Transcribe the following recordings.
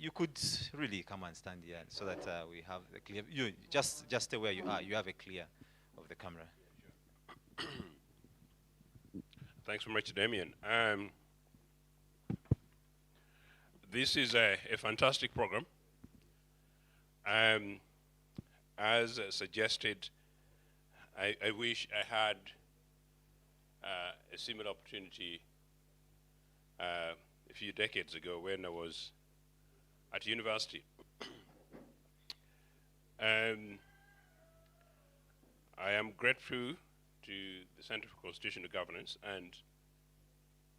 you could really come and stand here so that we have the clear. You just stay where you are. You have a clear of the camera. Thanks very much, Damien. This is a fantastic program. As suggested, I wish I had a similar opportunity a few decades ago when I was at university. I am grateful to the Center for Constitutional Governance and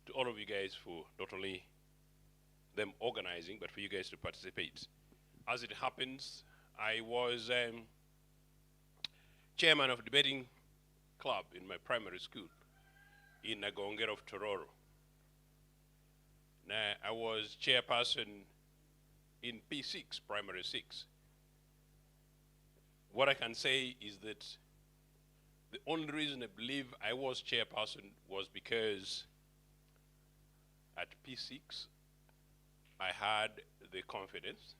to all of you guys for not only them organizing, but for you guys to participate. As it happens, I was chairman of debating club in my primary school in Nagongera of Tororo. Now, I was chairperson in P6, primary 6. What I can say is that the only reason I believe I was chairperson was because at P6, I had the confidence.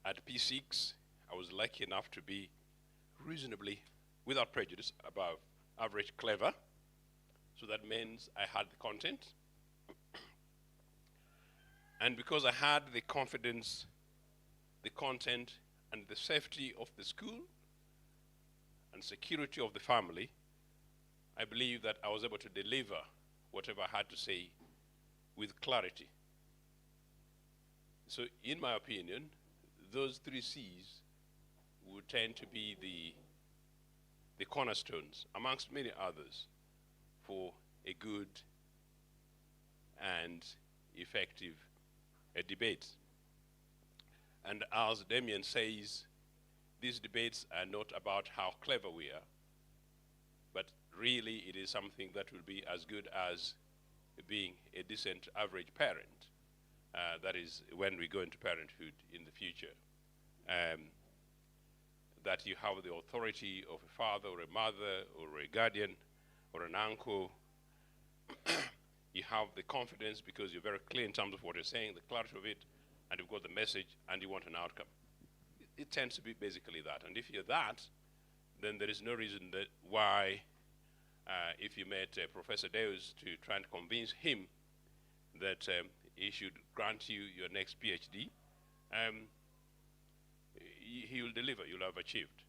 At P6, I was lucky enough to be reasonably, without prejudice, above average clever. So that means I had the content. And because I had the confidence, the content, and the safety of the school, and security of the family, I believe that I was able to deliver whatever I had to say with clarity. So in my opinion, those 3 C's would tend to be the cornerstones, amongst many others, for a good and effective debate. And as Damien says, these debates are not about how clever we are, but really it is something that will be as good as being a decent average parent. That is when we go into parenthood in the future. That you have the authority of a father or a mother or a guardian or an uncle. You have the confidence because you're very clear in terms of what you're saying, the clarity of it, and you've got the message and you want an outcome. It tends to be basically that. And if you're that, then there is no reason that why, if you met Professor Deus to try and convince him that he should grant you your next PhD, he will deliver, you'll have achieved.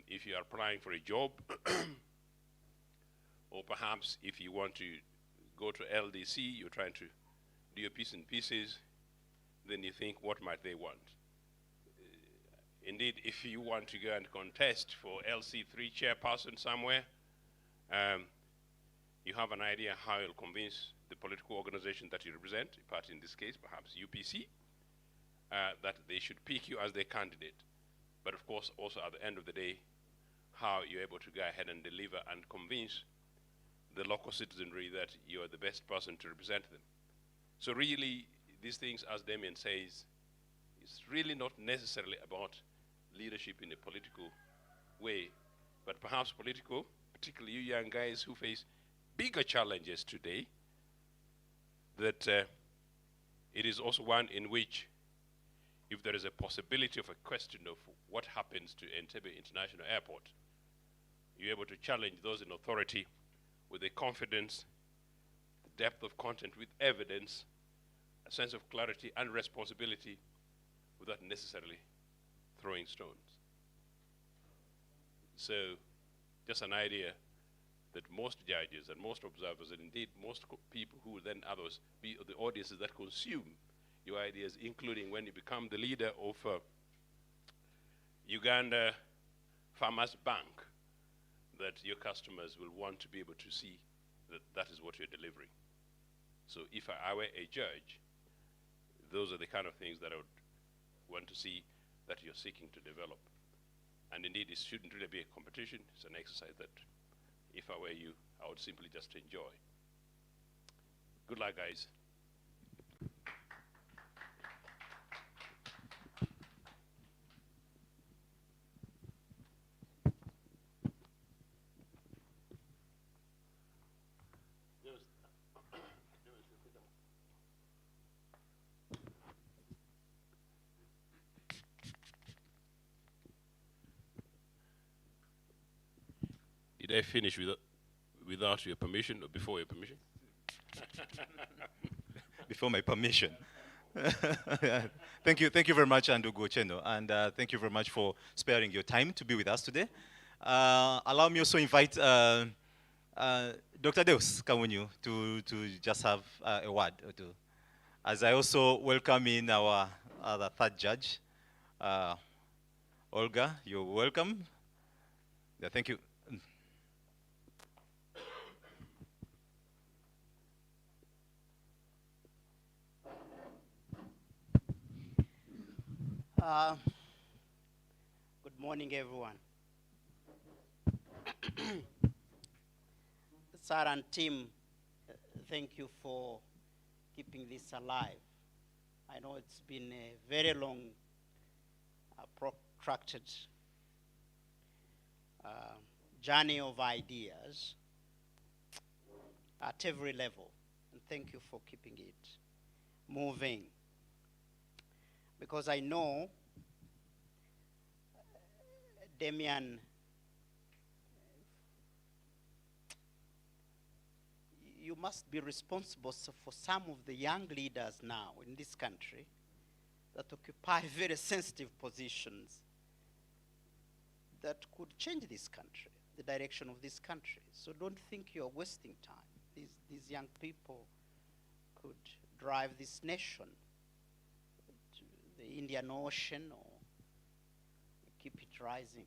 If you are applying for a job, or perhaps if you want to go to LDC, you're trying to do your piece in pieces, then you think, what might they want? Indeed, if you want to go and contest for LC3 chairperson somewhere, you have an idea how you'll convince the political organization that you represent, a party in this case, perhaps UPC, that they should pick you as their candidate. But of course, also at the end of the day, how you're able to go ahead and deliver and convince the local citizenry that you are the best person to represent them. So really, these things, as Damien says, it's really not necessarily about leadership in a political way, but perhaps political, particularly you young guys who face bigger challenges today, that it is also one in which if there is a possibility of a question of what happens to Entebbe International Airport, you're able to challenge those in authority with the confidence, the depth of content with evidence, a sense of clarity and responsibility without necessarily throwing stones. So just an idea that most judges and most observers, and indeed most people who will then others be the audiences that consume your ideas, including when you become the leader of Uganda Farmers Bank, that your customers will want to be able to see that that is what you're delivering. So if I were a judge, those are the kind of things that I would want to see that you're seeking to develop. And indeed, it shouldn't really be a competition. It's an exercise that, if I were you, I would simply just enjoy. Good luck, guys. Did I finish without your permission or before your permission? Before my permission. Thank you very much, Andugu Ochendo, and thank you very much for sparing your time to be with us today. Allow me also invite Dr. Deus Kamunyu to just have a word or two. As I also welcome in our other third judge, Olga, you're welcome. Yeah, thank you. Good morning, everyone. Sir and team, thank you for keeping this alive. I know it's been a very long, protracted journey of ideas at every level. And thank you for keeping it moving. Because I know Damian, you must be responsible for some of the young leaders now in this country that occupy very sensitive positions that could change this country, the direction of this country. So don't think you're wasting time. These young people could drive this nation to the Indian Ocean or keep it rising.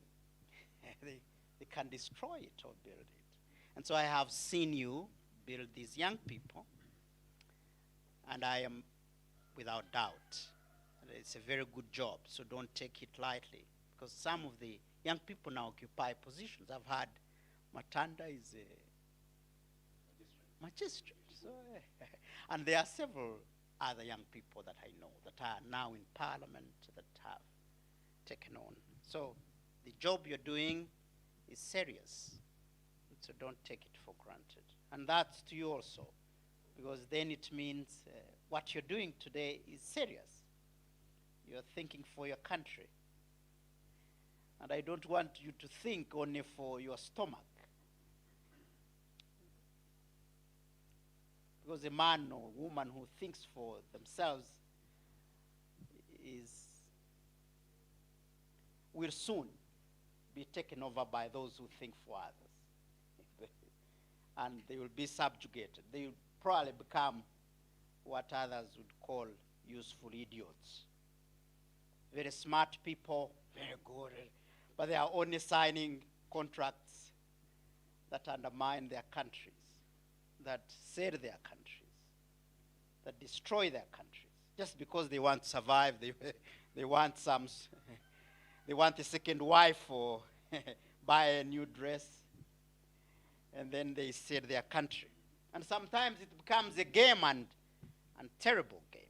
They can destroy it or build it. And so I have seen you build these young people, and I am without doubt it's a very good job, so don't take it lightly, because some of the young people now occupy positions. I've heard Matanda is a magistrate. So, and there are several other young people that I know that are now in parliament that have taken on. So the job you're doing is serious, so don't take it for granted. And that's to you also, because then it means what you're doing today is serious. You're thinking for your country. And I don't want you to think only for your stomach. Because a man or woman who thinks for themselves will soon be taken over by those who think for others. And they will be subjugated. They will probably become what others would call useful idiots. Very smart people, very good, but they are only signing contracts that undermine their countries, that sell their countries, that destroy their countries. Just because they want to survive, they want they want a second wife or buy a new dress, and then they sell their country. And sometimes it becomes a game and terrible game.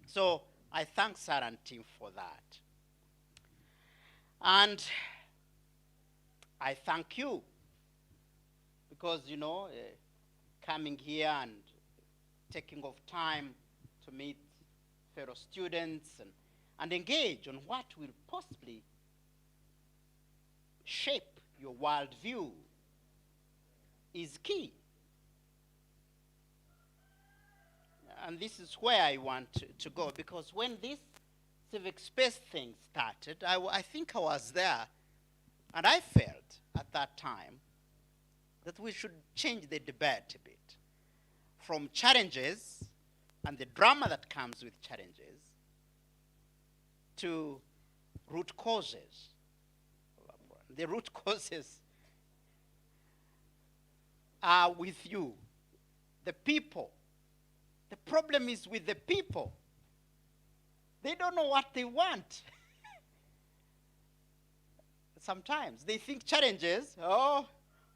So I thank Sarah and team for that. And I thank you because, you know, coming here and taking off time to meet fellow students and engage on what will possibly shape your worldview is key. And this is where I want to go, because when this civic space thing started, I think I was there, and I felt at that time that we should change the debate a bit from challenges and the drama that comes with challenges to root causes. The root causes are with you, the people. The problem is with the people. They don't know what they want. Sometimes they think challenges,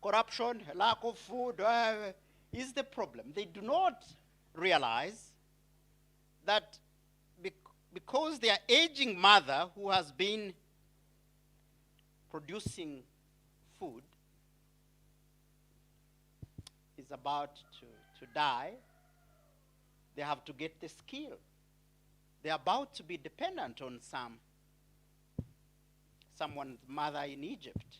corruption, lack of food, is the problem. They do not realize that because their aging mother, who has been producing food, is about to die, they have to get the skill. They're about to be dependent on someone's mother in Egypt.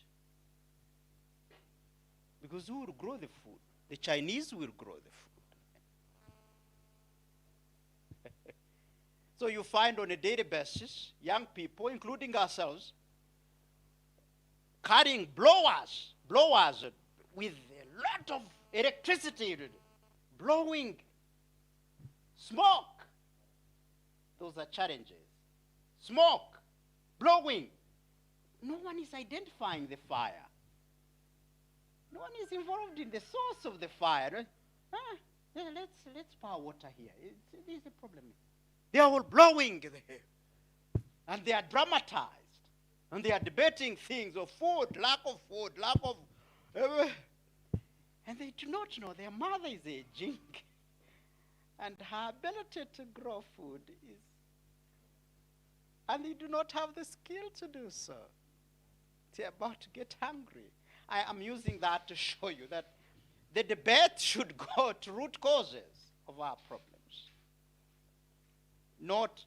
Because who will grow the food? The Chinese will grow the food. So you find on a daily basis, young people, including ourselves, carrying blowers with a lot of electricity, blowing smoke. Those are challenges. Smoke, blowing. No one is identifying the fire. No one is involved in the source of the fire. Let's pour water here. There's a problem. They are all blowing, and they are dramatized, and they are debating things of food, lack of food, lack of, and they do not know their mother is aging, and her ability to grow food is, and they do not have the skill to do so. They're about to get hungry. I am using that to show you that the debate should go to root causes of our problems, not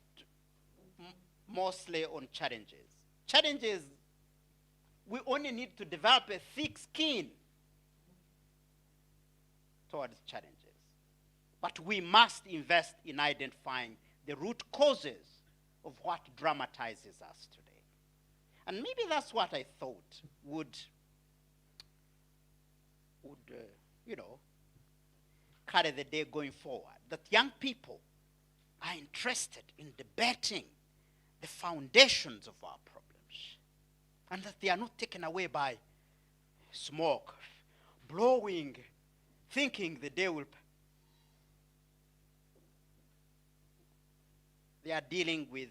mostly on challenges. Challenges, we only need to develop a thick skin towards challenges. But we must invest in identifying the root causes of what dramatizes us today. And maybe that's what I thought would carry the day going forward, that young people are interested in debating the foundations of our problems, and that they are not taken away by smoke, blowing, thinking the day will. They are dealing with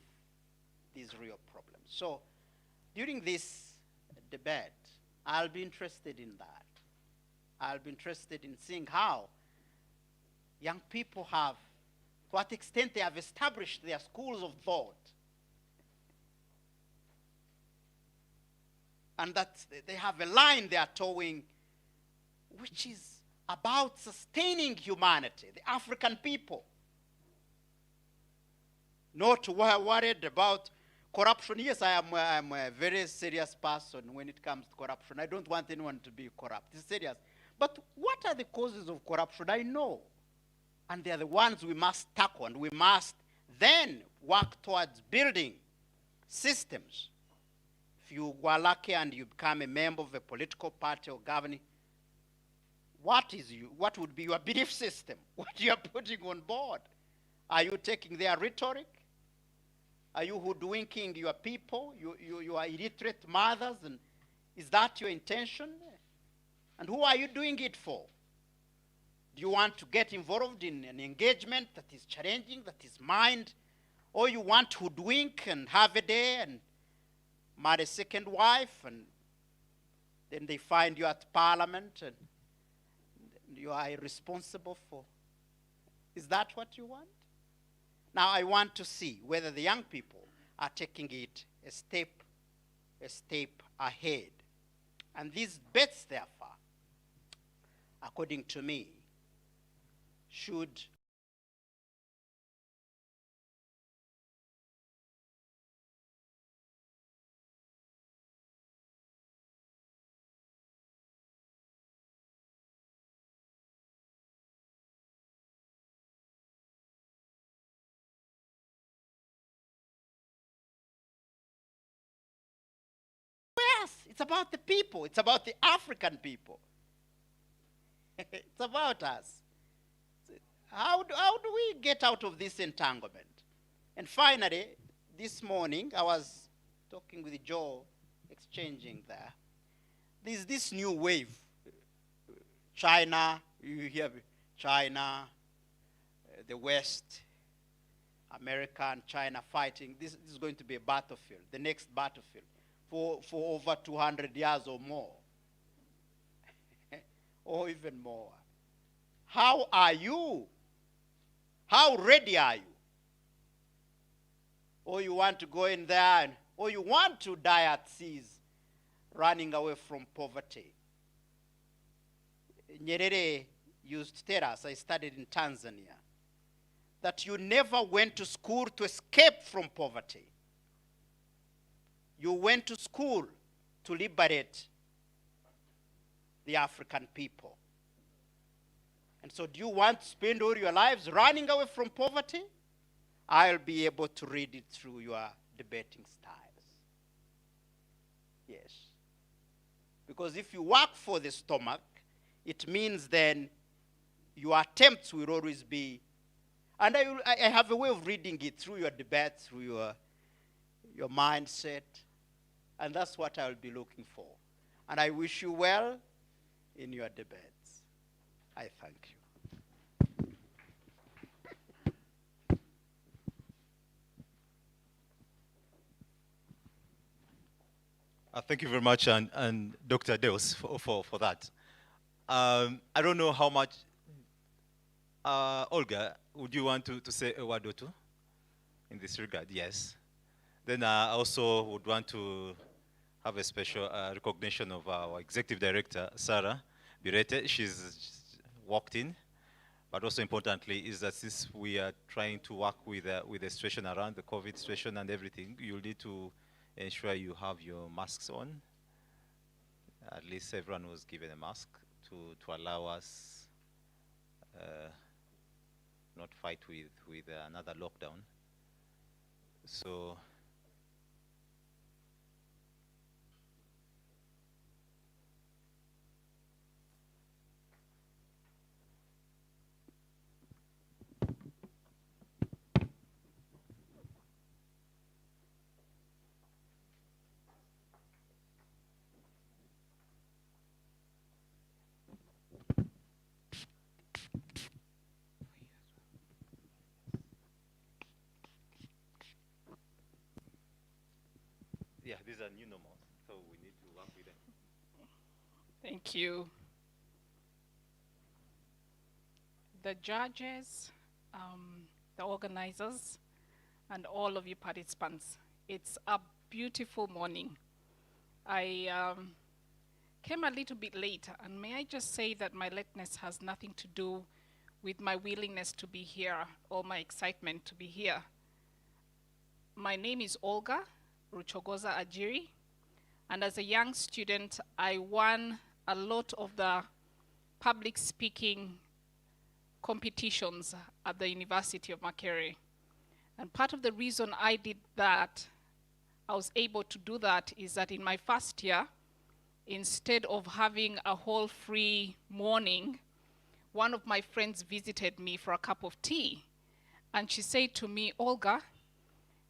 these real problems. So during this debate, I'll be interested in that. I'll be interested in seeing how young people have, to what extent they have established their schools of thought, and that they have a line they are towing which is about sustaining humanity, the African people. Not worried about corruption. Yes, I am a very serious person when it comes to corruption. I don't want anyone to be corrupt. It's serious. But what are the causes of corruption? I know. And they are the ones we must tackle, and we must then work towards building systems. If you were lucky and you become a member of a political party or governing, what would be your belief system? What you are putting on board? Are you taking their rhetoric? Are you hoodwinking your people, your illiterate mothers? And is that your intention? And who are you doing it for? Do you want to get involved in an engagement that is challenging, that is mind? Or you want to hoodwink and have a day and marry a second wife, and then they find you at Parliament and you are irresponsible for? Is that what you want? Now I want to see whether the young people are taking it a step ahead. And these bets, therefore, according to me, should it's about the people. It's about the African people. It's about us. How do we get out of this entanglement? And finally, this morning, I was talking with Joe, exchanging there. There's this new wave. China, you hear China, the West, America and China fighting. This is going to be a battlefield, the next battlefield, for over 200 years or more, or even more. How are you? How ready are you? Or you want to go in there, or you want to die at seas, running away from poverty? Nyerere used to tell us, I studied in Tanzania, that you never went to school to escape from poverty. You went to school to liberate the African people. And so do you want to spend all your lives running away from poverty? I'll be able to read it through your debating styles. Yes. Because if you work for the stomach, it means then your attempts will always be, and I have a way of reading it through your debate, through your mindset, and that's what I'll be looking for. And I wish you well in your debates. I thank you. Thank you very much, and Dr. Deus, for that. I don't know how much, Olga, would you want to say a word or two in this regard? Yes. Then I also would want to have a special recognition of our Executive Director, Sarah Birete. She's walked in, but also importantly is that since we are trying to work with the situation around the COVID situation and everything, you'll need to ensure you have your masks on. At least everyone was given a mask to allow us not fight with another lockdown. So yeah, these are new normals, so we need to work with them. Thank you. The judges, the organizers, and all of you participants. It's a beautiful morning. I came a little bit late, and may I just say that my lateness has nothing to do with my willingness to be here or my excitement to be here. My name is Olga Ruchogoza Ajiri, and as a young student, I won a lot of the public speaking competitions at the University of Makerere. And part of the reason I did that, I was able to do that, is that in my first year, instead of having a whole free morning, one of my friends visited me for a cup of tea. And she said to me, Olga,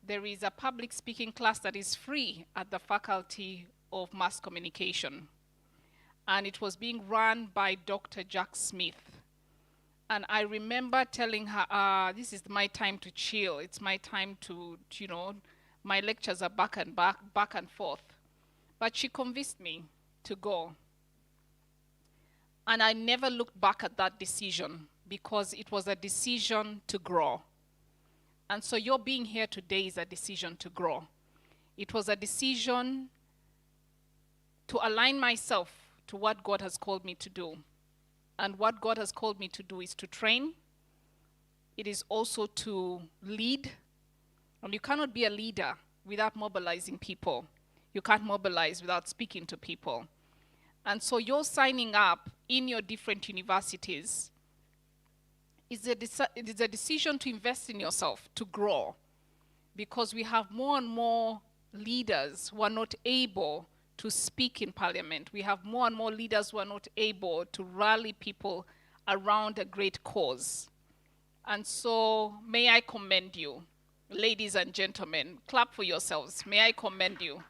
there is a public speaking class that is free at the Faculty of Mass Communication. And it was being run by Dr. Jack Smith. And I remember telling her, this is my time to chill. It's my time to, you know, my lectures are back and forth. But she convinced me to go. And I never looked back at that decision because it was a decision to grow. And so your being here today is a decision to grow. It was a decision to align myself to what God has called me to do. And what God has called me to do is to train. It is also to lead. And you cannot be a leader without mobilizing people. You can't mobilize without speaking to people. And so you're signing up in your different universities. It is a decision to invest in yourself, to grow. Because we have more and more leaders who are not able to speak in parliament. We have more and more leaders who are not able to rally people around a great cause. And so may I commend you, ladies and gentlemen. Clap for yourselves. May I commend you.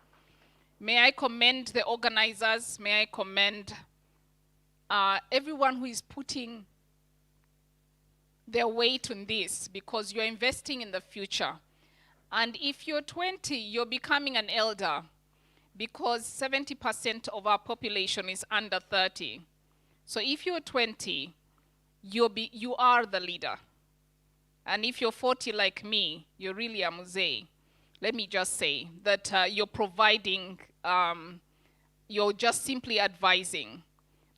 May I commend the organizers. May I commend everyone who is putting their weight on this, because you're investing in the future. And if you're 20, you're becoming an elder, because 70% of our population is under 30. So if you're 20, you are the leader. And if you're 40 like me, you're really a muzee. Let me just say that you're providing, you're just simply advising.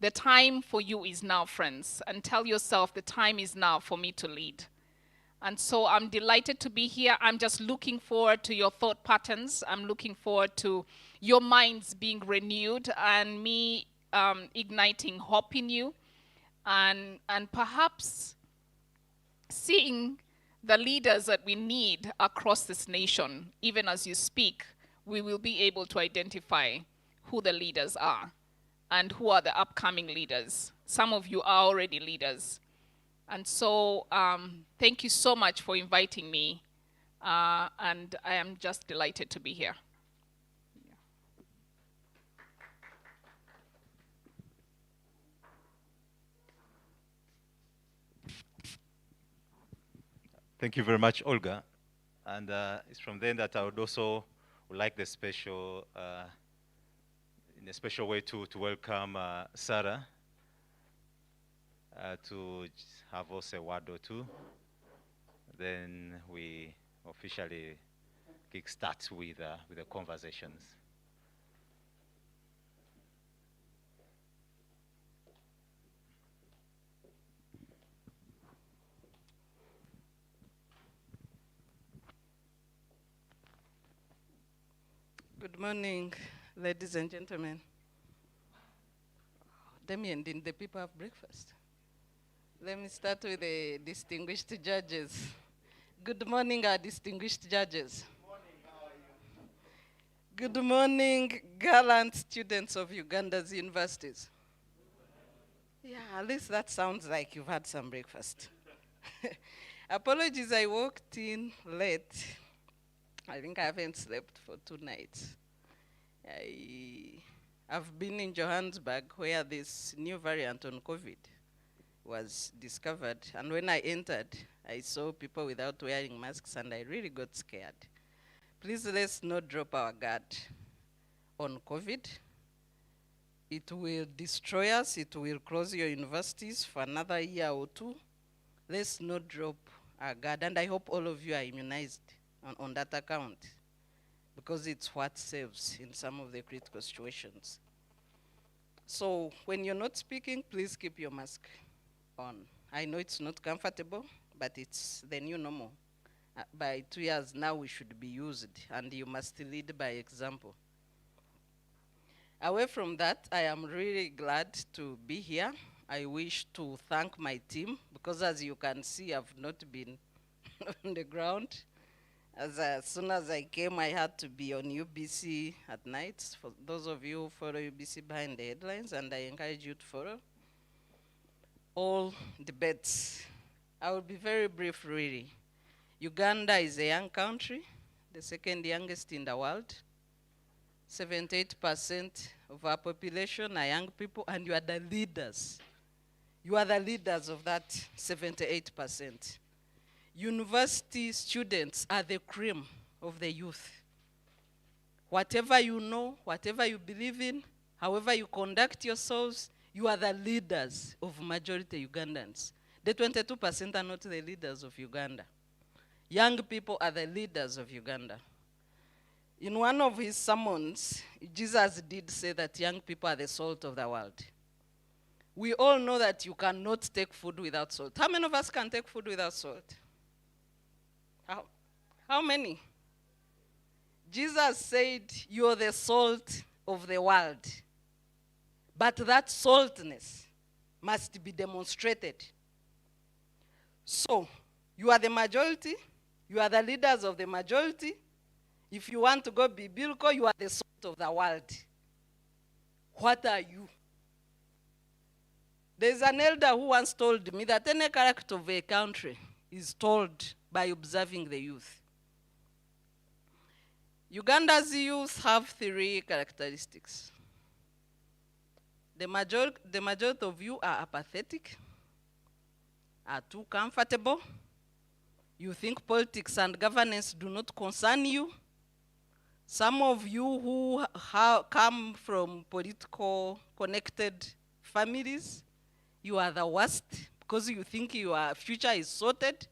The time for you is now, friends. And tell yourself the time is now for me to lead. And so I'm delighted to be here. I'm just looking forward to your thought patterns. I'm looking forward to your minds being renewed and me igniting hope in you, and perhaps seeing the leaders that we need across this nation. Even as you speak, we will be able to identify who the leaders are and who are the upcoming leaders. Some of you are already leaders. And so thank you so much for inviting me. And I am just delighted to be here. Thank you very much, Olga. And it's from then that I would also like the special, in a special way to welcome Sarah to have us a word or two. Then we officially kickstart with the conversations. Good morning, ladies and gentlemen. Damien, didn't the people have breakfast? Let me start with the distinguished judges. Good morning, our distinguished judges. Good morning, how are you? Good morning, gallant students of Uganda's universities. Yeah, at least that sounds like you've had some breakfast. Apologies, I walked in late. I think I haven't slept for 2 nights. I've been in Johannesburg where this new variant on COVID was discovered. And when I entered, I saw people without wearing masks and I really got scared. Please let's not drop our guard on COVID. It will destroy us. It will close your universities for another year or 2. Let's not drop our guard. And I hope all of you are immunized on that account, because it's what saves in some of the critical situations. So when you're not speaking, please keep your mask on. I know it's not comfortable, but it's the new normal. By 2 years now, we should be used, and you must lead by example. Away from that, I am really glad to be here. I wish to thank my team, because as you can see, I've not been on the ground. As soon as I came, I had to be on UBC at night. For those of you who follow UBC behind the headlines, and I encourage you to follow all debates. I will be very brief, really. Uganda is a young country, the second youngest in the world. 78% of our population are young people, and you are the leaders. You are the leaders of that 78%. University students are the cream of the youth. Whatever you know, whatever you believe in, however you conduct yourselves, you are the leaders of majority Ugandans. The 22% are not the leaders of Uganda. Young people are the leaders of Uganda. In one of his sermons, Jesus did say that young people are the salt of the world. We all know that you cannot take food without salt. How many of us can take food without salt? How many? Jesus said, you're the salt of the world. But that saltness must be demonstrated. So, you are the majority. You are the leaders of the majority. If you want to go biblical, you are the salt of the world. What are you? There's an elder who once told me that any character of a country is told by observing the youth. Uganda's youth have 3 characteristics. The majority of you are apathetic, are too comfortable. You think politics and governance do not concern you. Some of you who come from political connected families, you are the worst because you think your future is sorted.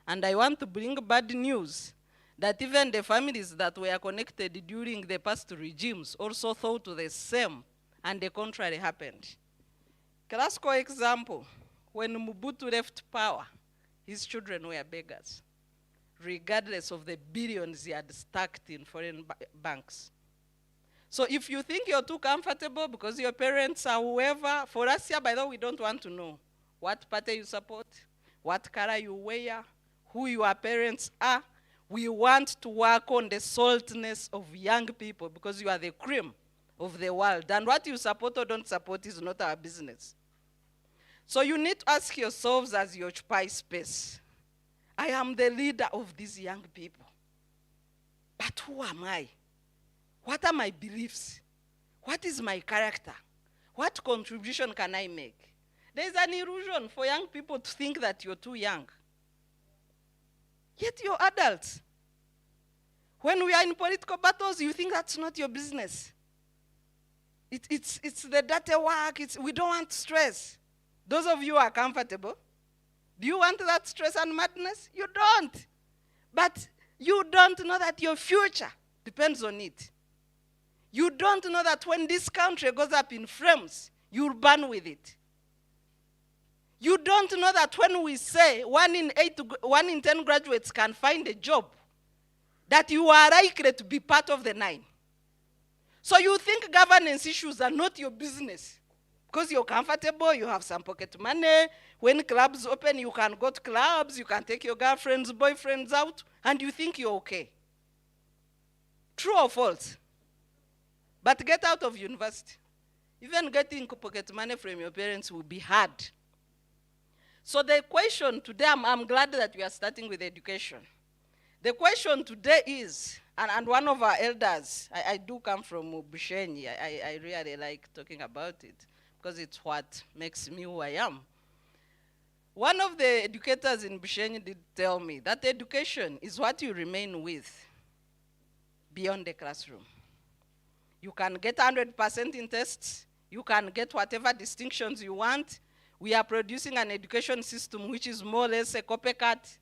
And I want to bring bad news that even the families that were connected during the past regimes also thought the same, and the contrary happened. Classical example, when Mobutu left power, his children were beggars, regardless of the billions he had stacked in foreign banks. So if you think you're too comfortable because your parents are whoever, for us here, by the way, we don't want to know what party you support, what color you wear, who your parents are. We want to work on the saltiness of young people because you are the cream of the world. And what you support or don't support is not our business. So you need to ask yourselves as you occupy space, I am the leader of these young people. But who am I? What are my beliefs? What is my character? What contribution can I make? There is an illusion for young people to think that you're too young. Yet you're adults. When we are in political battles, you think that's not your business. It's the dirty work. We don't want stress. Those of you who are comfortable, do you want that stress and madness? You don't. But you don't know that your future depends on it. You don't know that when this country goes up in flames, you'll burn with it. You don't know that when we say 1 in 10 graduates can find a job, that you are likely to be part of the 9. So you think governance issues are not your business. Because you're comfortable, you have some pocket money. When clubs open, you can go to clubs, you can take your girlfriends, boyfriends out, and you think you're okay. True or false? But get out of university. Even getting pocket money from your parents will be hard. So the question today, I'm glad that we are starting with education. The question today is, and one of our elders, I do come from Bushenyi, I really like talking about it, because it's what makes me who I am. One of the educators in Bushenyi did tell me that education is what you remain with beyond the classroom. You can get 100% in tests. You can get whatever distinctions you want. We are producing an education system which is more or less a copycat,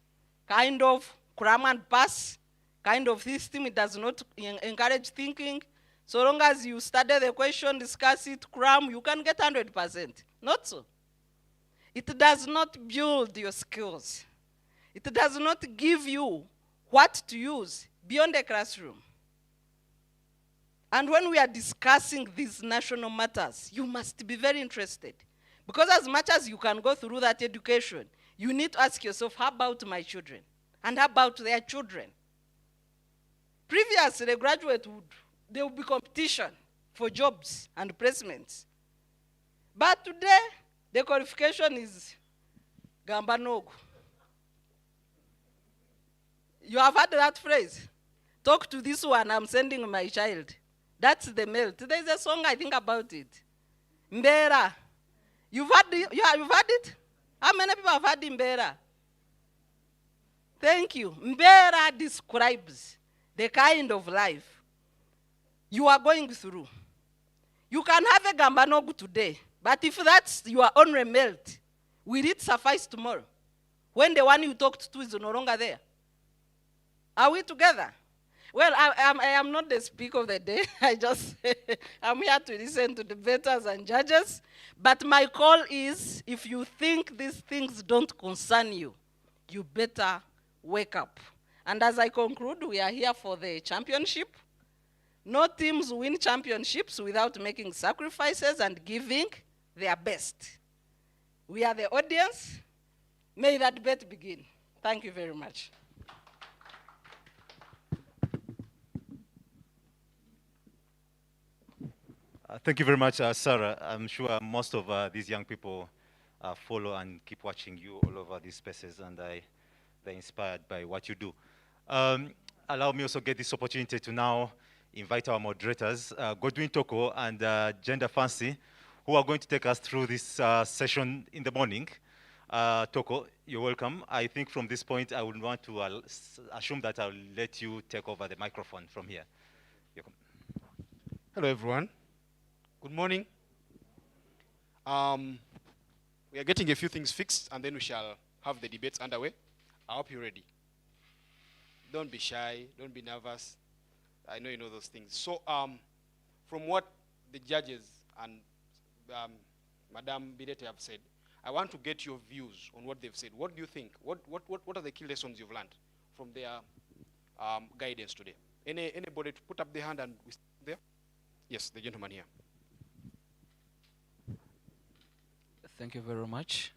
kind of cram and pass, kind of system. It does not encourage thinking. So long as you study the question, discuss it, cram, you can get 100%. Not so. It does not build your skills. It does not give you what to use beyond the classroom. And when we are discussing these national matters, you must be very interested. Because as much as you can go through that education, you need to ask yourself, how about my children? And how about their children? Previously, the graduate there will be competition for jobs and placements. But today, the qualification is Gambanogu. You have heard that phrase? Talk to this one, I'm sending my child. That's the melt. There's a song I think about it. Mbera. You've heard it? How many people have heard Mbera? Thank you. Mbera describes the kind of life you are going through. You can have a Gambanogu today, but if that's your own melt, will it suffice tomorrow? When the one you talked to is no longer there? Are we together? Well, I am not the speaker of the day. I'm here to listen to debaters and judges. But my call is, if you think these things don't concern you, you better wake up. And as I conclude, we are here for the championship. No teams win championships without making sacrifices and giving their best. We are the audience. May that bet begin. Thank you very much. Thank you very much, Sarah. I'm sure most of these young people follow and keep watching you all over these spaces, and they're inspired by what you do. Allow me also get this opportunity to now invite our moderators, Godwin Toko and Gender Fancy, who are going to take us through this session in the morning. Toko, you're welcome. I think from this point, I would want to assume that I'll let you take over the microphone from here. Hello, everyone. Good morning. We are getting a few things fixed, and then we shall have the debates underway. I hope you're ready. Don't be shy. Don't be nervous. I know you know those things. So from what the judges and Madame Bidete have said, I want to get your views on what they've said. What do you think? What are the key lessons you've learned from their guidance today? Anybody to put up their hand and we start there? Yes, the gentleman here. Thank you very much.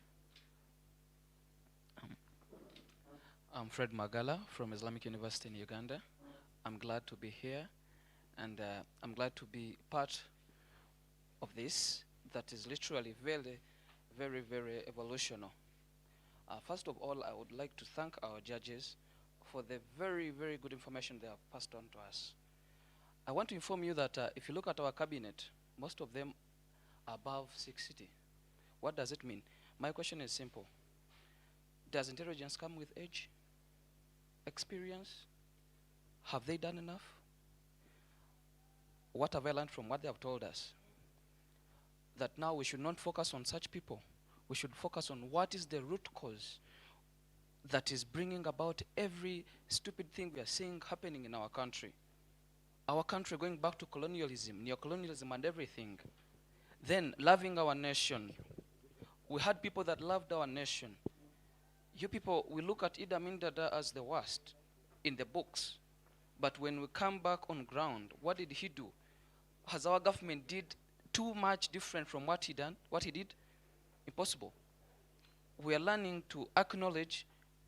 I'm Fred Magala from Islamic University in Uganda. I'm glad to be here, and I'm glad to be part of this that is literally very, very, very evolutional. First of all, I would like to thank our judges for the very, very good information they have passed on to us. I want to inform you that if you look at our cabinet, most of them are above 60. What does it mean? My question is simple. Does intelligence come with age? Experience? Have they done enough? What have I learned from what they have told us? That now we should not focus on such people. We should focus on what is the root cause that is bringing about every stupid thing we are seeing happening in our country. Our country going back to colonialism, neocolonialism and everything. Then loving our nation. We had people that loved our nation. You people, we look at Idi Amin Dada as the worst in the books. But when we come back on ground, what did he do? Has our government did too much different from what he did? Impossible. We are learning to acknowledge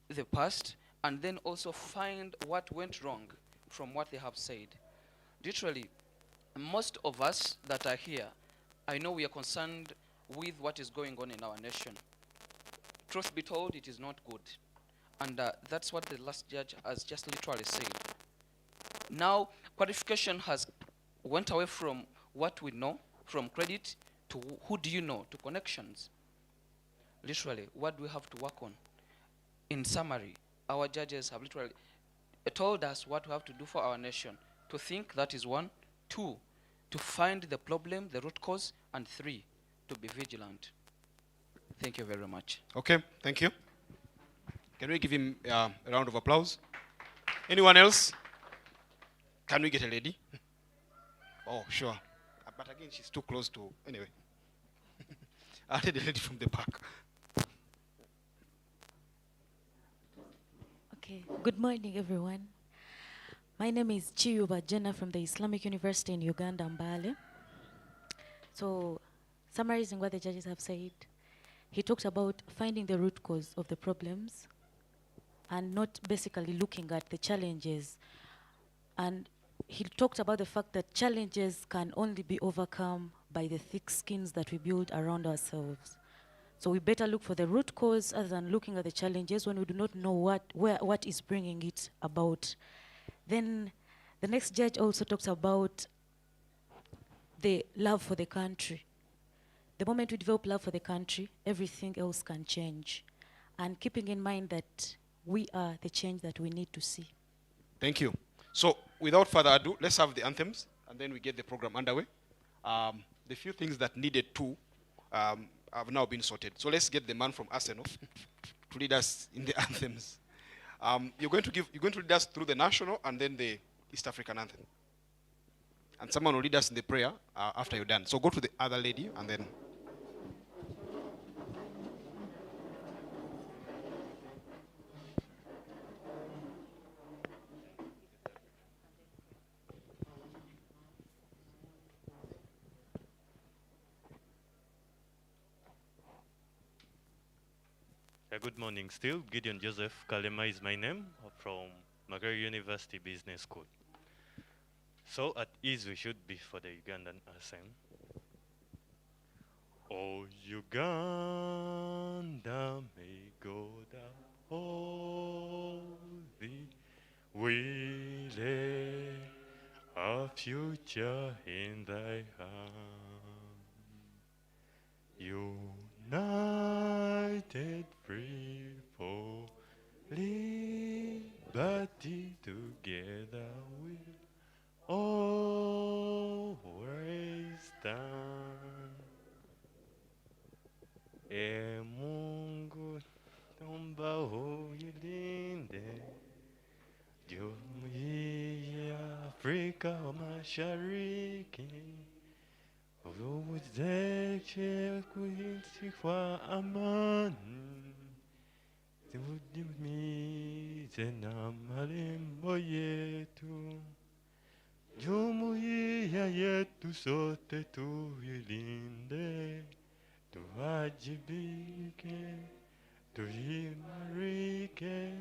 the past and then also find what went wrong from what they have said. Literally, most of us that are here, I know we are concerned with what is going on in our nation. Truth be told, it is not good. And that's what the last judge has just literally said. Now, qualification has went away from what we know, from credit, to who do you know, to connections. Literally, what do we have to work on? In summary, our judges have literally told us what we have to do for our nation. To think, that is one. Two, to find the problem, the root cause. And three, to be vigilant. Thank you very much. Okay, thank you. Can we give him a round of applause? Anyone else? Can we get a lady? Oh, sure. But again, she's too close to, anyway. I'll take the lady from the back. Okay, good morning, everyone. My name is Chiyuba Jenna from the Islamic University in Uganda, Mbale. So, summarizing what the judges have said, he talked about finding the root cause of the problems and not basically looking at the challenges. And he talked about the fact that challenges can only be overcome by the thick skins that we build around ourselves. So we better look for the root cause other than looking at the challenges when we do not know what is bringing it about. Then the next judge also talks about the love for the country. The moment we develop love for the country, everything else can change. And keeping in mind that we are the change that we need to see. Thank you. So, without further ado, let's have the anthems, and then we get the program underway. The few things that needed to have now been sorted. So let's get the man from Arsenal to lead us in the anthems. You're going to lead us through the national and then the East African anthem. And someone will lead us in the prayer after you're done. So go to the other lady and then. Good morning still. Gideon Joseph Kalema is my name, from Makerere University Business School. So at ease we should be for the Ugandan accent. Oh, Uganda, may God uphold thee. We lay our future in thy hand. United, free for liberty, together we'll always stand. E Mungu tomba uyilinde, jumuiya ya Afrika wa Mashariki. Uwezeshe kuishi kwa amani, tudumishe na malengo yetu. Jumuiya yetu sote tuilinde, tuwajibike, tuimarike,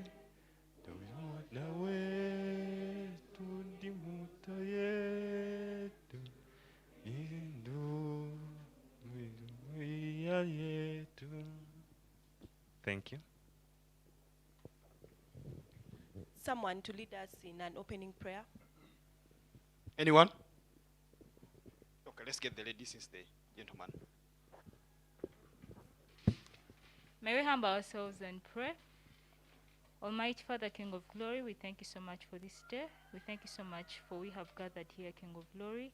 tumoja wetu ndi moto yetu, indu yetu. Thank you. Someone to lead us in an opening prayer. Anyone? Okay, let's get the lady since the gentleman. May we humble ourselves and pray. Almighty Father, King of Glory, we thank you so much for this day. We thank you so much for we have gathered here, King of Glory.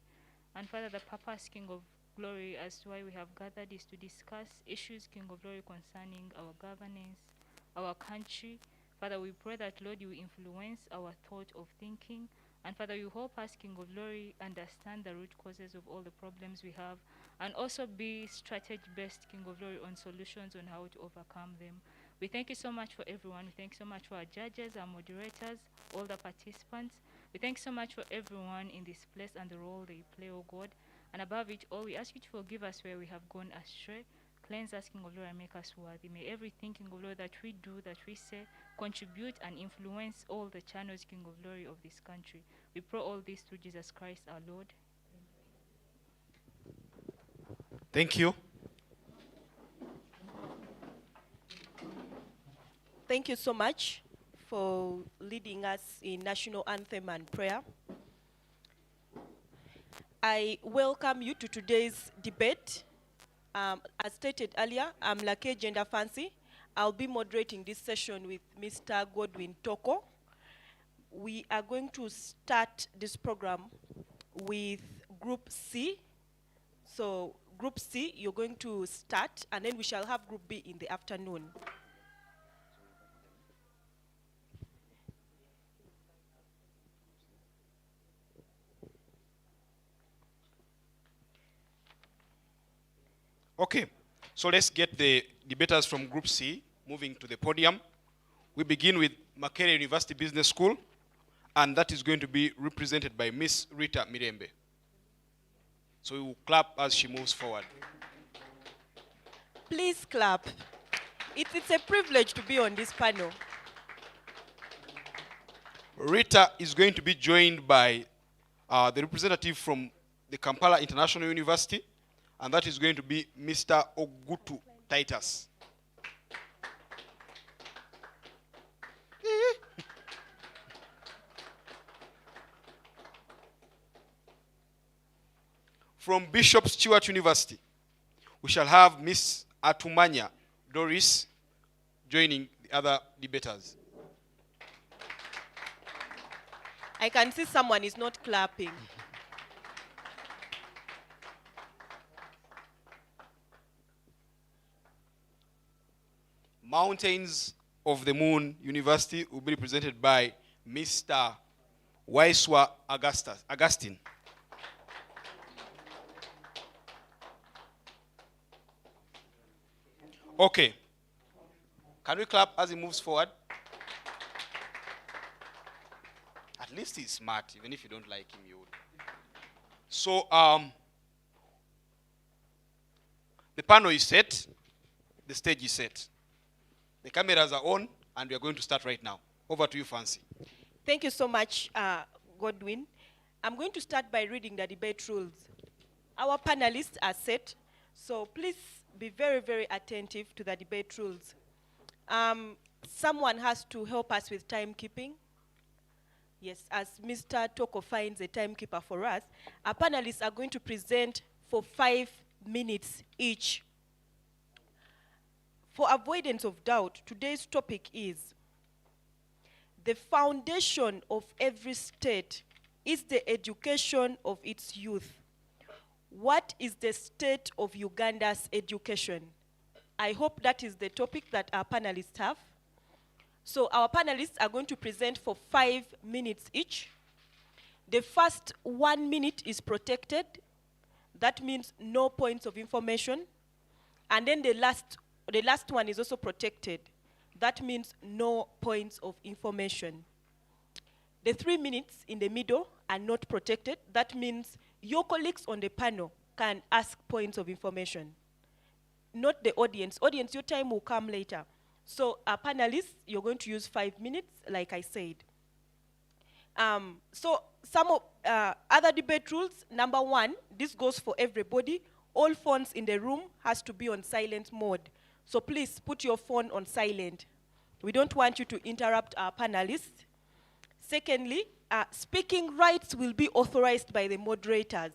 And Father, the purpose, King of Glory, as to why we have gathered is to discuss issues, King of Glory, concerning our governance, our country. Father, we pray that, Lord, you influence our thought of thinking. And Father, you help us, King of Glory, understand the root causes of all the problems we have, and also be strategy-based, King of Glory, on solutions on how to overcome them. We thank you so much for everyone. We thank you so much for our judges, our moderators, all the participants. We thank you so much for everyone in this place and the role they play, oh God. And above it all, we ask you to forgive us where we have gone astray. Cleanse us, King of Glory, and make us worthy. May everything, King of Glory, that we do, that we say, contribute and influence all the channels, King of Glory, of this country. We pray all this through Jesus Christ, our Lord. Thank you. Thank you so much for leading us in national anthem and prayer. I welcome you to today's debate. As stated earlier, I'm Lake Gender Fancy. I'll be moderating this session with Mr. Godwin Toko. We are going to start this program with Group C. So Group C, you're going to start, and then we shall have Group B in the afternoon. Okay, so let's get the debaters from Group C moving to the podium. We begin with Makerere University Business School, and that is going to be represented by Miss Rita Mirembe. So we will clap as she moves forward. Please clap. It's a privilege to be on this panel. Rita is going to be joined by the representative from the Kampala International University, and that is going to be Mr. Ogutu Titus. From Bishop Stewart University, we shall have Miss Atumanya Doris joining the other debaters. I can see someone is not clapping. Mountains of the Moon University will be represented by Mr. Waiswa Augustine. Okay. Can we clap as he moves forward? At least he's smart, even if you don't like him, you would. So, the panel is set, the stage is set. The cameras are on, and we are going to start right now. Over to you, Fancy. Thank you so much, Godwin. I'm going to start by reading the debate rules. Our panelists are set, so please be very, very attentive to the debate rules. Someone has to help us with timekeeping. Yes, as Mr. Toko finds a timekeeper for us, our panelists are going to present for 5 minutes each. For avoidance of doubt, today's topic is the foundation of every state is the education of its youth. What is the state of Uganda's education? I hope that is the topic that our panelists have. So our panelists are going to present for 5 minutes each. The first 1 minute is protected. That means no points of information. And then the last one is also protected. That means no points of information. The 3 minutes in the middle are not protected. That means your colleagues on the panel can ask points of information, not the audience. Audience, your time will come later. So panelists, you're going to use 5 minutes, like I said. So some of other debate rules, number 1, this goes for everybody. All phones in the room has to be on silent mode. So please put your phone on silent. We don't want you to interrupt our panelists. Secondly, speaking rights will be authorized by the moderators.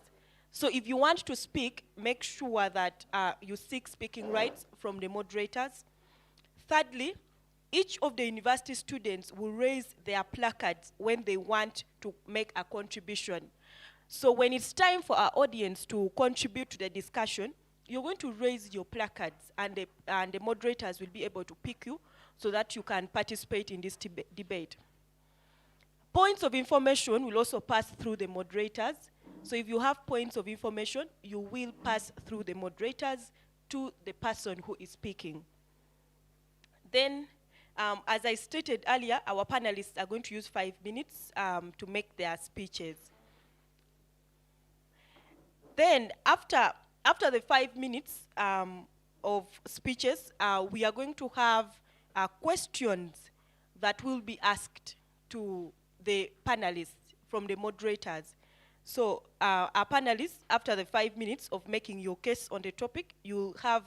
So if you want to speak, make sure that you seek speaking rights from the moderators. Thirdly, each of the university students will raise their placards when they want to make a contribution. So when it's time for our audience to contribute to the discussion, you're going to raise your placards, and the moderators will be able to pick you so that you can participate in this debate. Points of information will also pass through the moderators. So if you have points of information, you will pass through the moderators to the person who is speaking. Then, as I stated earlier, our panelists are going to use 5 minutes to make their speeches. Then, after the 5 minutes of speeches, we are going to have questions that will be asked to the panelists from the moderators. So our panelists, after the 5 minutes of making your case on the topic, you'll have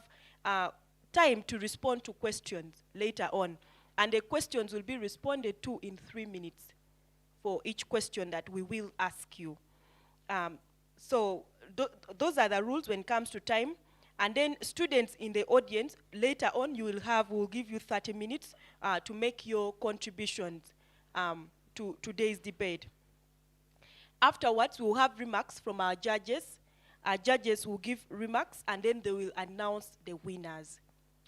time to respond to questions later on. And the questions will be responded to in 3 minutes for each question that we will ask you. So those are the rules when it comes to time. And then students in the audience, later on, we'll give you 30 minutes to make your contributions to today's debate. Afterwards, we'll have remarks from our judges. Our judges will give remarks, and then they will announce the winners.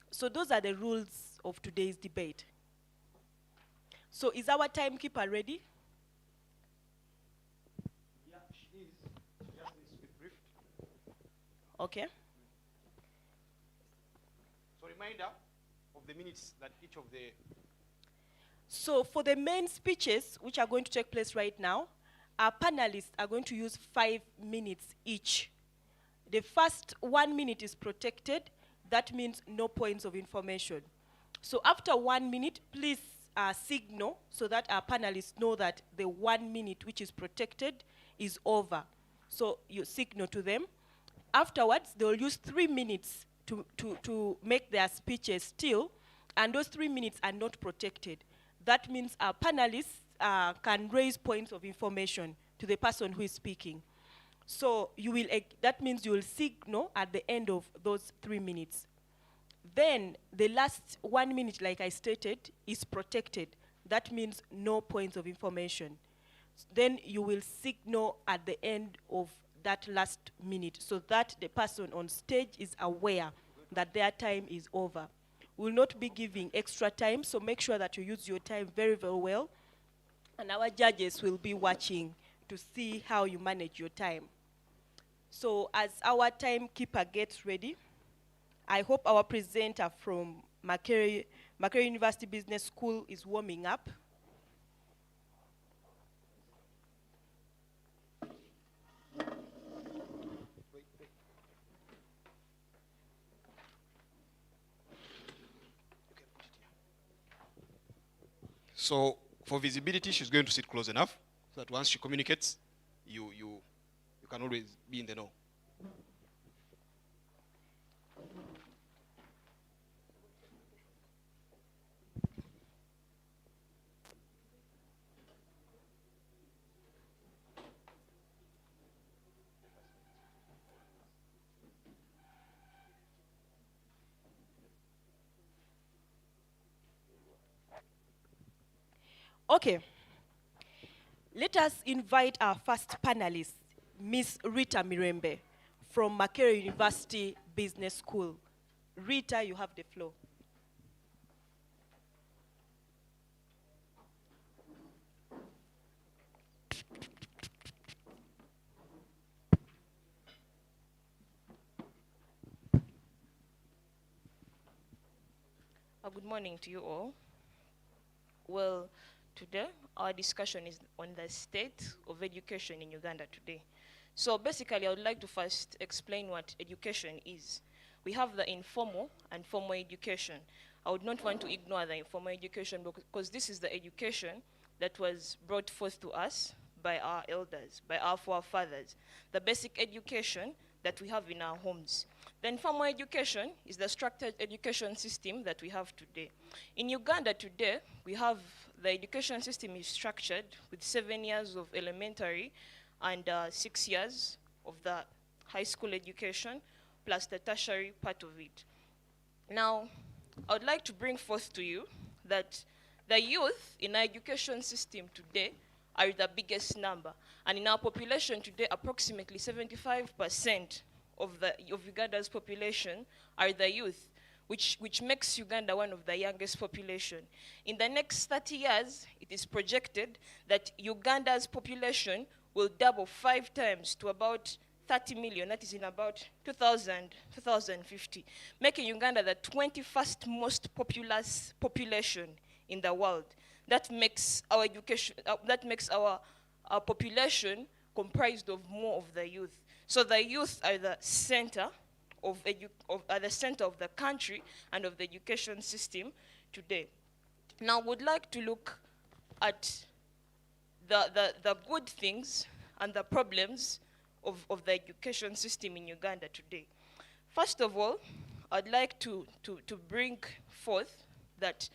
So those are the rules of today's debate. So is our timekeeper ready? Yeah, she is. She just needs to be briefed. Okay. So reminder of the minutes that each of the... So for the main speeches, which are going to take place right now, our panelists are going to use 5 minutes each. The first 1 minute is protected. That means no points of information. So after 1 minute, please signal so that our panelists know that the 1 minute which is protected is over. So you signal to them. Afterwards, they'll use 3 minutes to make their speeches still, and those 3 minutes are not protected. That means our panelists can raise points of information to the person who is speaking. So that means you will signal at the end of those 3 minutes. Then the last 1 minute, like I stated, is protected. That means no points of information. Then you will signal at the end of that last minute so that the person on stage is aware that their time is over. We will not be giving extra time, so make sure that you use your time very, very well. And our judges will be watching to see how you manage your time. So as our timekeeper gets ready, I hope our presenter from Makerere University Business School is warming up. So for visibility, she's going to sit close enough so that once she communicates, you can always be in the know. Okay. Let us invite our first panelist, Miss Rita Mirembe from Makerere University Business School. Rita, you have the floor. Good morning to you all. Well, today our discussion is on the state of education in Uganda today. So basically, I would like to first explain what education is. We have the informal and formal education. I would not want to ignore the informal education because this is the education that was brought forth to us by our elders, by our forefathers. The basic education that we have in our homes. The informal education is the structured education system that we have today. In Uganda today, we have the education system is structured with 7 years of elementary and 6 years of the high school education, plus the tertiary part of it. Now, I would like to bring forth to you that the youth in our education system today are the biggest number. And in our population today, approximately 75% of Uganda's population are the youth, which makes Uganda one of the youngest population. In the next 30 years, it is projected that Uganda's population will double 5 times to about 30 million, that is in about 2050, making Uganda the 21st most populous population in the world. That makes our education, our population comprised of more of the youth. So the youth are the center of the country and of the education system today. Now, I would like to look at the good things and the problems of the education system in Uganda today. First of all, I'd like to bring forth that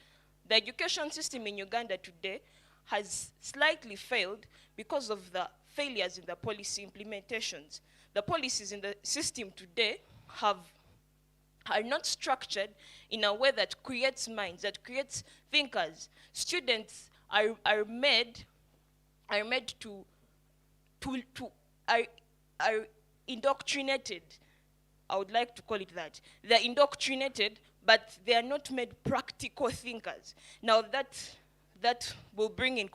the education system in Uganda today has slightly failed because of the failures in the policy implementations. The policies in the system today are not structured in a way that creates minds, that creates thinkers. Students are indoctrinated. I would like to call it that. They're indoctrinated, but they are not made practical thinkers. Now that will bring in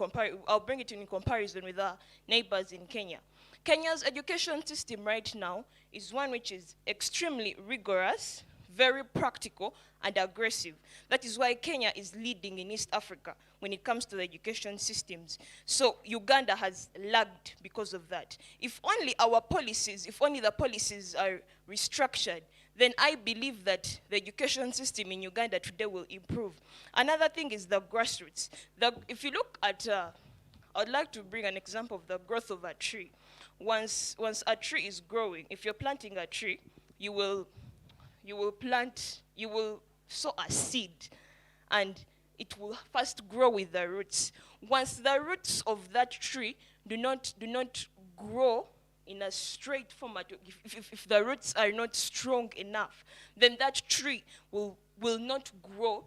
I'll bring it in comparison with our neighbors in Kenya. Kenya's education system right now is one which is extremely rigorous, very practical, and aggressive. That is why Kenya is leading in East Africa when it comes to the education systems. So Uganda has lagged because of that. If only the policies are restructured, then I believe that the education system in Uganda today will improve. Another thing is the grassroots. If you look at, I'd like to bring an example of the growth of a tree. Once a tree is growing, if you're planting a tree, you will sow a seed, and it will first grow with the roots. Once the roots of that tree do not grow in a straight format, if the roots are not strong enough, then that tree will not grow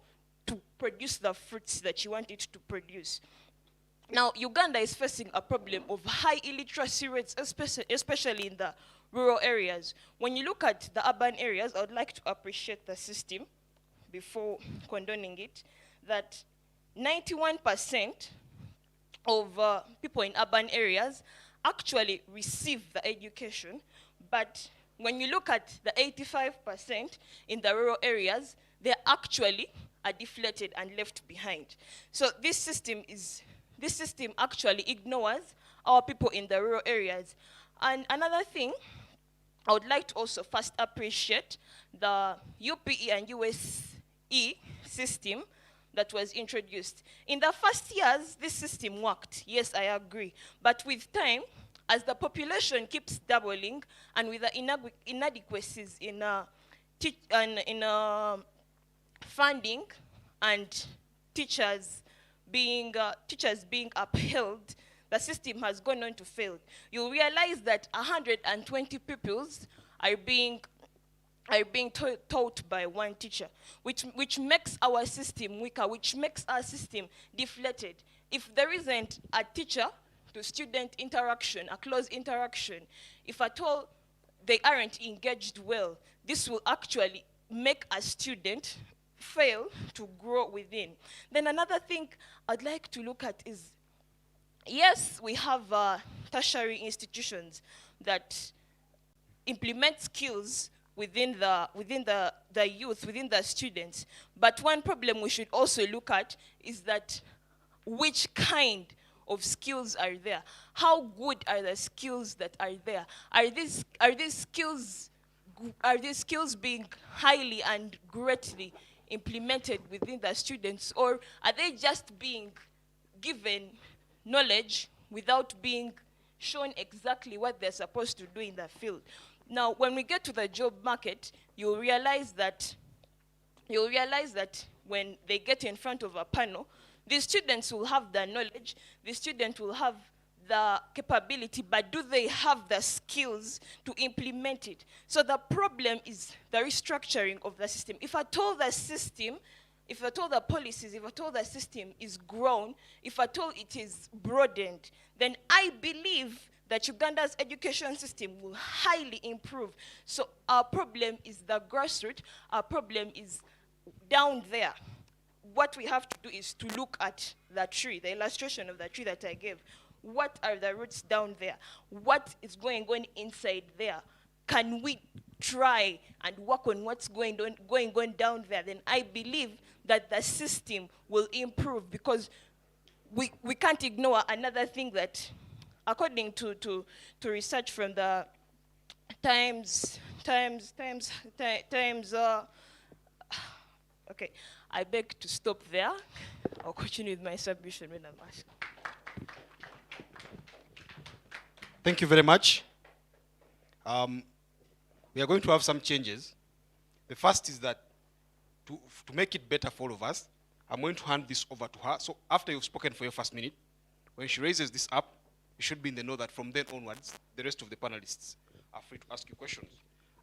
to produce the fruits that you want it to produce. Now, Uganda is facing a problem of high illiteracy rates, especially in the rural areas. When you look at the urban areas, I would like to appreciate the system before condoning it, that 91% of people in urban areas actually receive the education, but when you look at the 85% in the rural areas, they actually are deflated and left behind. So this system actually ignores our people in the rural areas. And another thing, I would like to also first appreciate the UPE and USE system that was introduced. In the first years, this system worked. Yes, I agree. But with time, as the population keeps doubling, and with the inadequacies in funding and teachers being upheld, the system has gone on to fail. You'll realize that 120 pupils are being taught by one teacher, which makes our system weaker, which makes our system deflated. If there isn't a teacher to student interaction, a close interaction, if at all they aren't engaged well, this will actually make a student fail to grow within. Then another thing I'd like to look at is, yes, we have tertiary institutions that implement skills within the youth, within the students. But one problem we should also look at is that which kind of skills are there? How good are the skills that are there? Are these skills being highly and greatly implemented within the students, or are they just being given knowledge without being shown exactly what they're supposed to do in the field? Now, when we get to the job market, you'll realize that when they get in front of a panel, the students will have the knowledge, the student will have the capability, but do they have the skills to implement it? So the problem is the restructuring of the system. If at all the system, if at all the policies, if at all the system is grown, if at all it is broadened, then I believe that Uganda's education system will highly improve. So our problem is the grassroots, our problem is down there. What we have to do is to look at the tree, the illustration of the tree that I gave. What are the roots down there? What is going on inside there? Can we try and work on what's going on down there? Then I believe that the system will improve, because we can't ignore another thing that, according to research from the Times, okay, I beg to stop there. I'll continue with my submission when I'm asked. Thank you very much. We are going to have some changes. The first is that to make it better for all of us, I'm going to hand this over to her. So after you've spoken for your first minute, when she raises this up, you should be in the know that from then onwards, the rest of the panelists are free to ask you questions.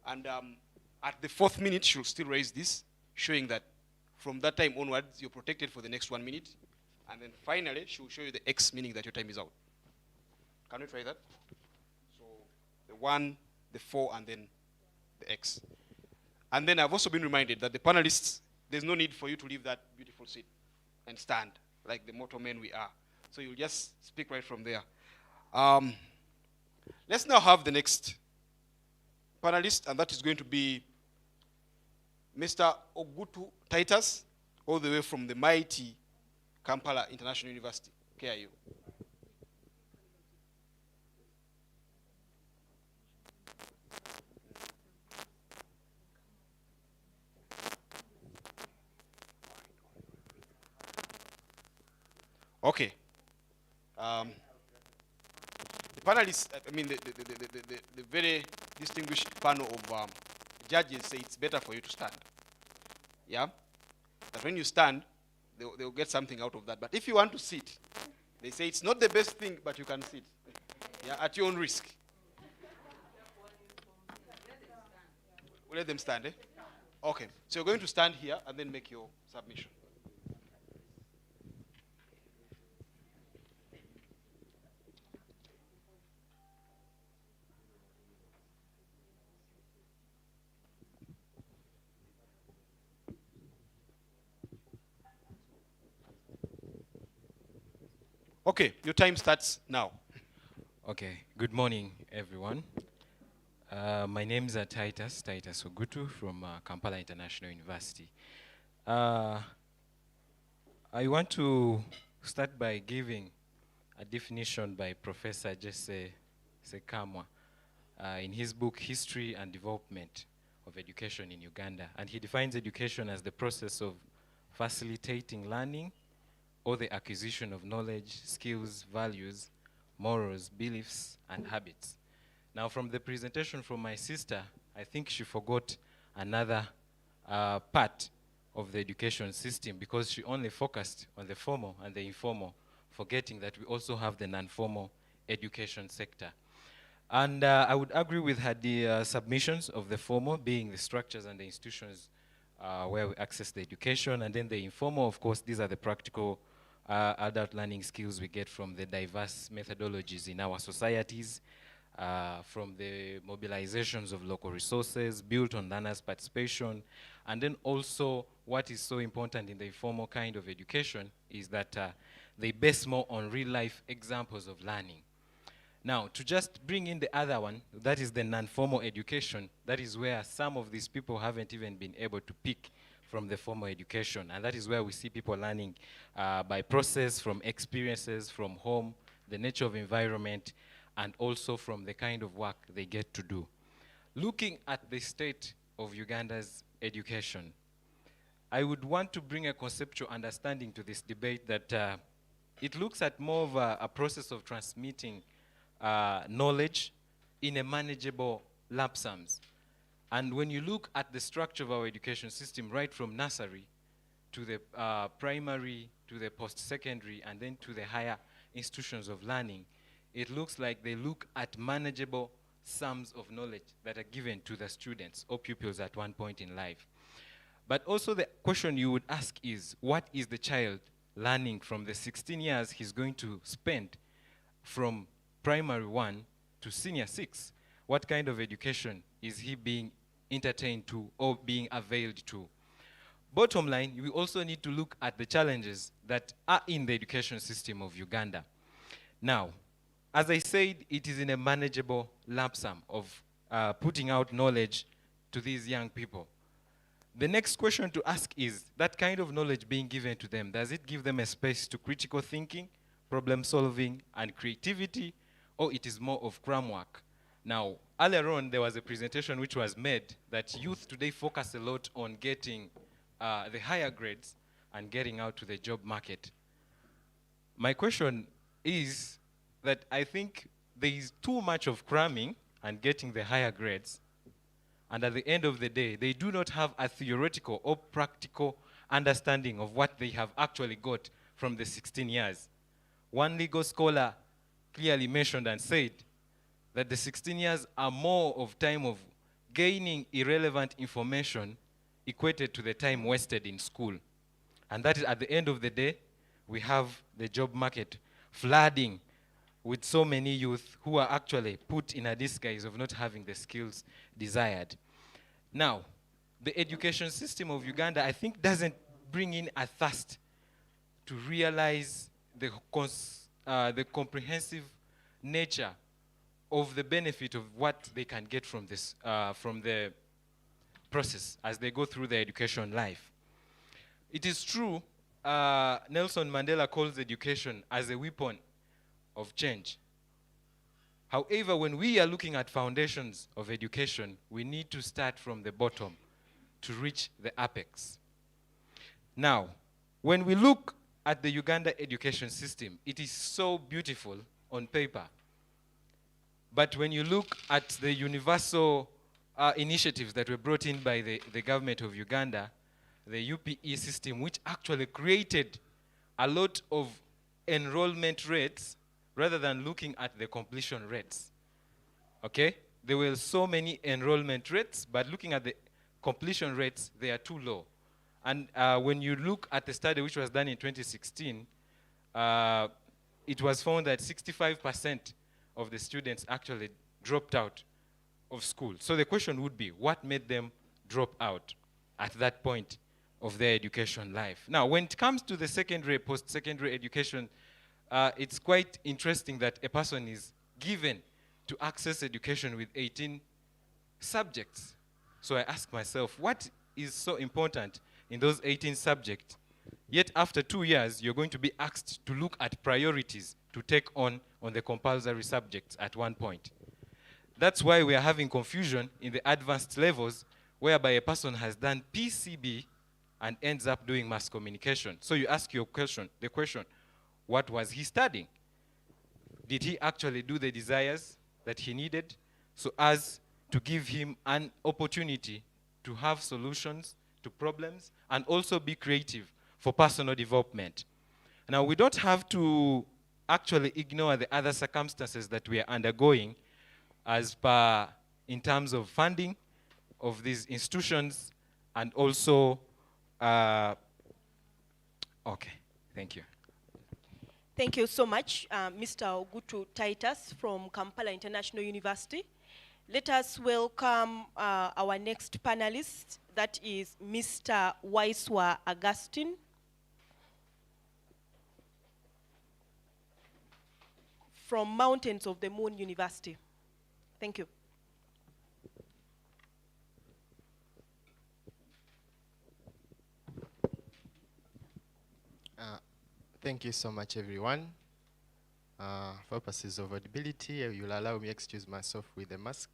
And at the 4th minute, she'll still raise this, showing that from that time onwards, you're protected for the next 1 minute. And then finally, she'll show you the X, meaning that your time is out. Can we try that? So the 1, the 4, and then the X. And then I've also been reminded that the panelists, there's no need for you to leave that beautiful seat and stand like the mortal men we are. So you'll just speak right from there. Let's now have the next panelist, and that is going to be Mr. Ogutu Titus, all the way from the mighty Kampala International University, KIU. Okay. The panelists, I mean, the very distinguished panel of judges say it's better for you to stand. Yeah? That when you stand, they'll get something out of that. But if you want to sit, they say it's not the best thing, but you can sit. Yeah, at your own risk. We'll let them stand, eh? Okay. So you're going to stand here and then make your submission. Okay, your time starts now. Okay, good morning, everyone. My name is Titus Ogutu from Kampala International University. I want to start by giving a definition by Professor Jesse Sekamwa in his book, History and Development of Education in Uganda. And he defines education as the process of facilitating learning or the acquisition of knowledge, skills, values, morals, beliefs, and habits. Now, from the presentation from my sister, I think she forgot another part of the education system, because she only focused on the formal and the informal, forgetting that we also have the non-formal education sector. And I would agree with her the submissions of the formal being the structures and the institutions where we access the education, and then the informal, of course, these are the practical adult learning skills we get from the diverse methodologies in our societies, from the mobilizations of local resources built on learners' participation. And then also what is so important in the informal kind of education is that they base more on real-life examples of learning. Now, to just bring in the other one, that is the non-formal education, that is where some of these people haven't even been able to pick from the formal education. And that is where we see people learning by process, from experiences, from home, the nature of environment, and also from the kind of work they get to do. Looking at the state of Uganda's education, I would want to bring a conceptual understanding to this debate that it looks at more of a process of transmitting knowledge in a manageable lump sums. And when you look at the structure of our education system, right from nursery to the primary, to the post-secondary, and then to the higher institutions of learning, it looks like they look at manageable sums of knowledge that are given to the students or pupils at one point in life. But also the question you would ask is, what is the child learning from the 16 years he's going to spend from primary 1 to senior 6? What kind of education is he being entertained to or being availed to? Bottom line, we also need to look at the challenges that are in the education system of Uganda. Now, as I said, it is in a manageable lump sum of putting out knowledge to these young people. The next question to ask is, that kind of knowledge being given to them, does it give them a space to critical thinking, problem solving, and creativity, or it is more of cram work? Now, earlier on, there was a presentation which was made that youth today focus a lot on getting the higher grades and getting out to the job market. My question is that I think there is too much of cramming and getting the higher grades, and at the end of the day, they do not have a theoretical or practical understanding of what they have actually got from the 16 years. One legal scholar clearly mentioned and said that the 16 years are more of time of gaining irrelevant information equated to the time wasted in school. And that is, at the end of the day, we have the job market flooding with so many youth who are actually put in a disguise of not having the skills desired. Now, the education system of Uganda, I think, doesn't bring in a thirst to realize the comprehensive nature of the benefit of what they can get from this, from the process as they go through their education life. It is true, Nelson Mandela calls education as a weapon of change. However, when we are looking at foundations of education, we need to start from the bottom to reach the apex. Now, when we look at the Uganda education system, it is so beautiful on paper. But when you look at the universal initiatives that were brought in by the government of Uganda, the UPE system, which actually created a lot of enrollment rates rather than looking at the completion rates. Okay? There were so many enrollment rates, but looking at the completion rates, they are too low. And when you look at the study which was done in 2016, it was found that 65% of the students actually dropped out of school. So the question would be, what made them drop out at that point of their education life? Now, when it comes to the secondary, post-secondary education, it's quite interesting that a person is given to access education with 18 subjects. So I ask myself, what is so important in those 18 subjects? Yet after 2 years, you're going to be asked to look at priorities to take on the compulsory subjects at one point. That's why we are having confusion in the advanced levels, whereby a person has done PCB and ends up doing mass communication. So you ask the question, what was he studying? Did he actually do the desires that he needed so as to give him an opportunity to have solutions to problems and also be creative for personal development? Now, we don't have to actually ignore the other circumstances that we are undergoing as per in terms of funding of these institutions and also, okay, thank you. Thank you so much, Mr. Ogutu Titus from Kampala International University. Let us welcome our next panelist, that is Mr. Waiswa Augustine. From Mountains of the Moon University. Thank you. Thank you so much, everyone. For purposes of audibility, you'll allow me excuse myself with a mask,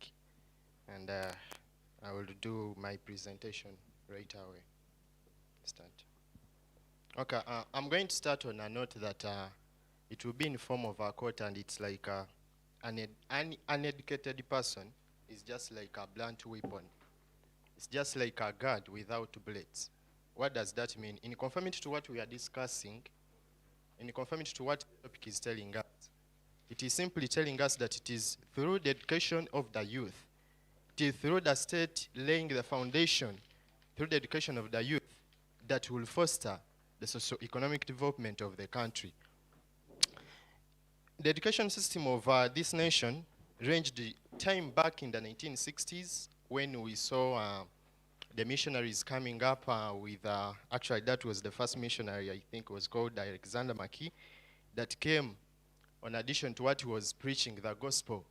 and I will do my presentation right away. Start. Okay, I'm going to start on a note that it will be in form of a quote, and it's like an uneducated person is just like a blunt weapon. It's just like a gun without bullets. What does that mean? In conformity to what we are discussing, in conformity to what the topic is telling us, it is simply telling us that it is through the education of the youth, it is through the state laying the foundation, through the education of the youth, that will foster the socio-economic development of the country. The education system of this nation ranged time back in the 1960s when we saw the missionaries coming up with, actually that was the first missionary, I think was called Alexander Maki, that came on addition to what he was preaching, the gospel.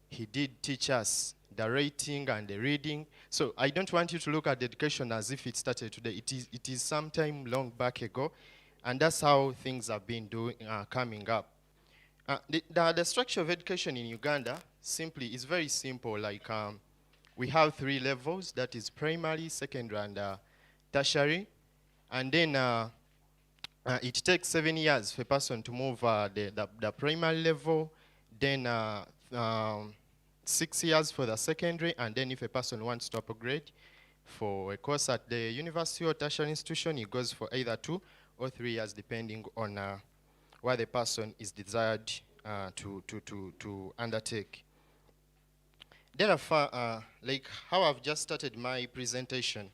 He did teach us the writing and the reading. So I don't want you to look at education as if it started today. It is sometime long back ago, and that's how things have been coming up. The structure of education in Uganda simply is very simple. Like we have 3 levels, that is primary, secondary, and tertiary. And then it takes 7 years for a person to move the primary level, then 6 years for the secondary, and then if a person wants to upgrade for a course at the university or tertiary institution, it goes for either 2 or 3 years, depending on what the person is desired to undertake. Therefore, like how I've just started my presentation,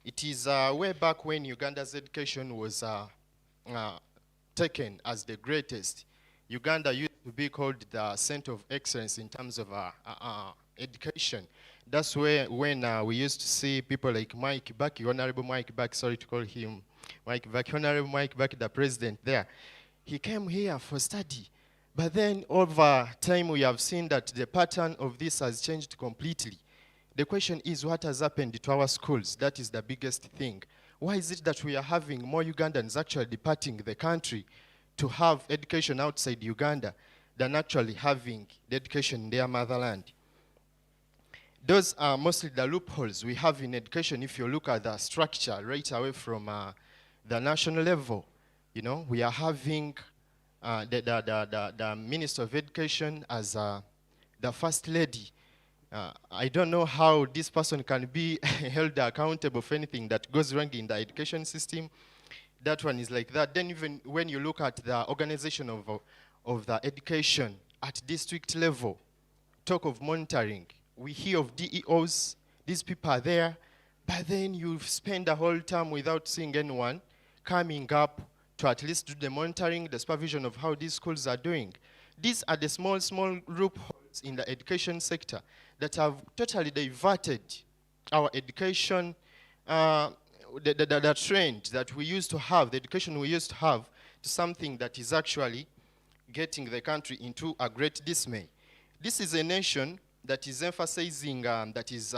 it is way back when Uganda's education was taken as the greatest. Uganda used to be called the center of excellence in terms of education. That's where when we used to see people like Mike Kibaki, Honorable Mike Kibaki, sorry to call him Mike Kibaki, Honorable Mike Kibaki, the president there. He came here for study. But then over time we have seen that the pattern of this has changed completely. The question is, what has happened to our schools? That is the biggest thing. Why is it that we are having more Ugandans actually departing the country to have education outside Uganda than actually having the education in their motherland? Those are mostly the loopholes we have in education. If you look at the structure right away from the national level, you know, we are having the Minister of Education as the First Lady. I don't know how this person can be held accountable for anything that goes wrong in the education system. That one is like that. Then even when you look at the organization of the education at district level, talk of monitoring, we hear of DEOs, these people are there, but then you spend the whole time without seeing anyone coming up to at least do the monitoring, the supervision of how these schools are doing. These are the small loopholes in the education sector that have totally diverted our education, the trend that we used to have, the education we used to have, to something that is actually getting the country into a great dismay. This is a nation that is emphasizing, that is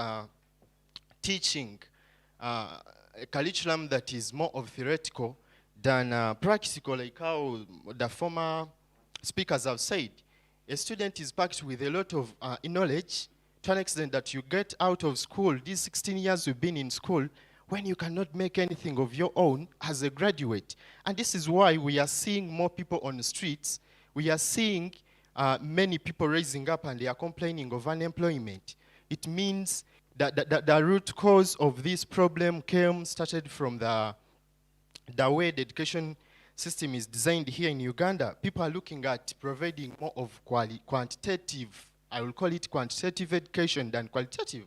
teaching a curriculum that is more of theoretical than practical, like how the former speakers have said. A student is packed with a lot of knowledge to an extent that you get out of school, these 16 years you've been in school, when you cannot make anything of your own as a graduate. And this is why we are seeing more people on the streets. We are seeing many people raising up and they are complaining of unemployment. It means that the root cause of this problem started from the way the education system is designed here in Uganda. People are looking at providing more of quantitative, I will call it quantitative education than qualitative.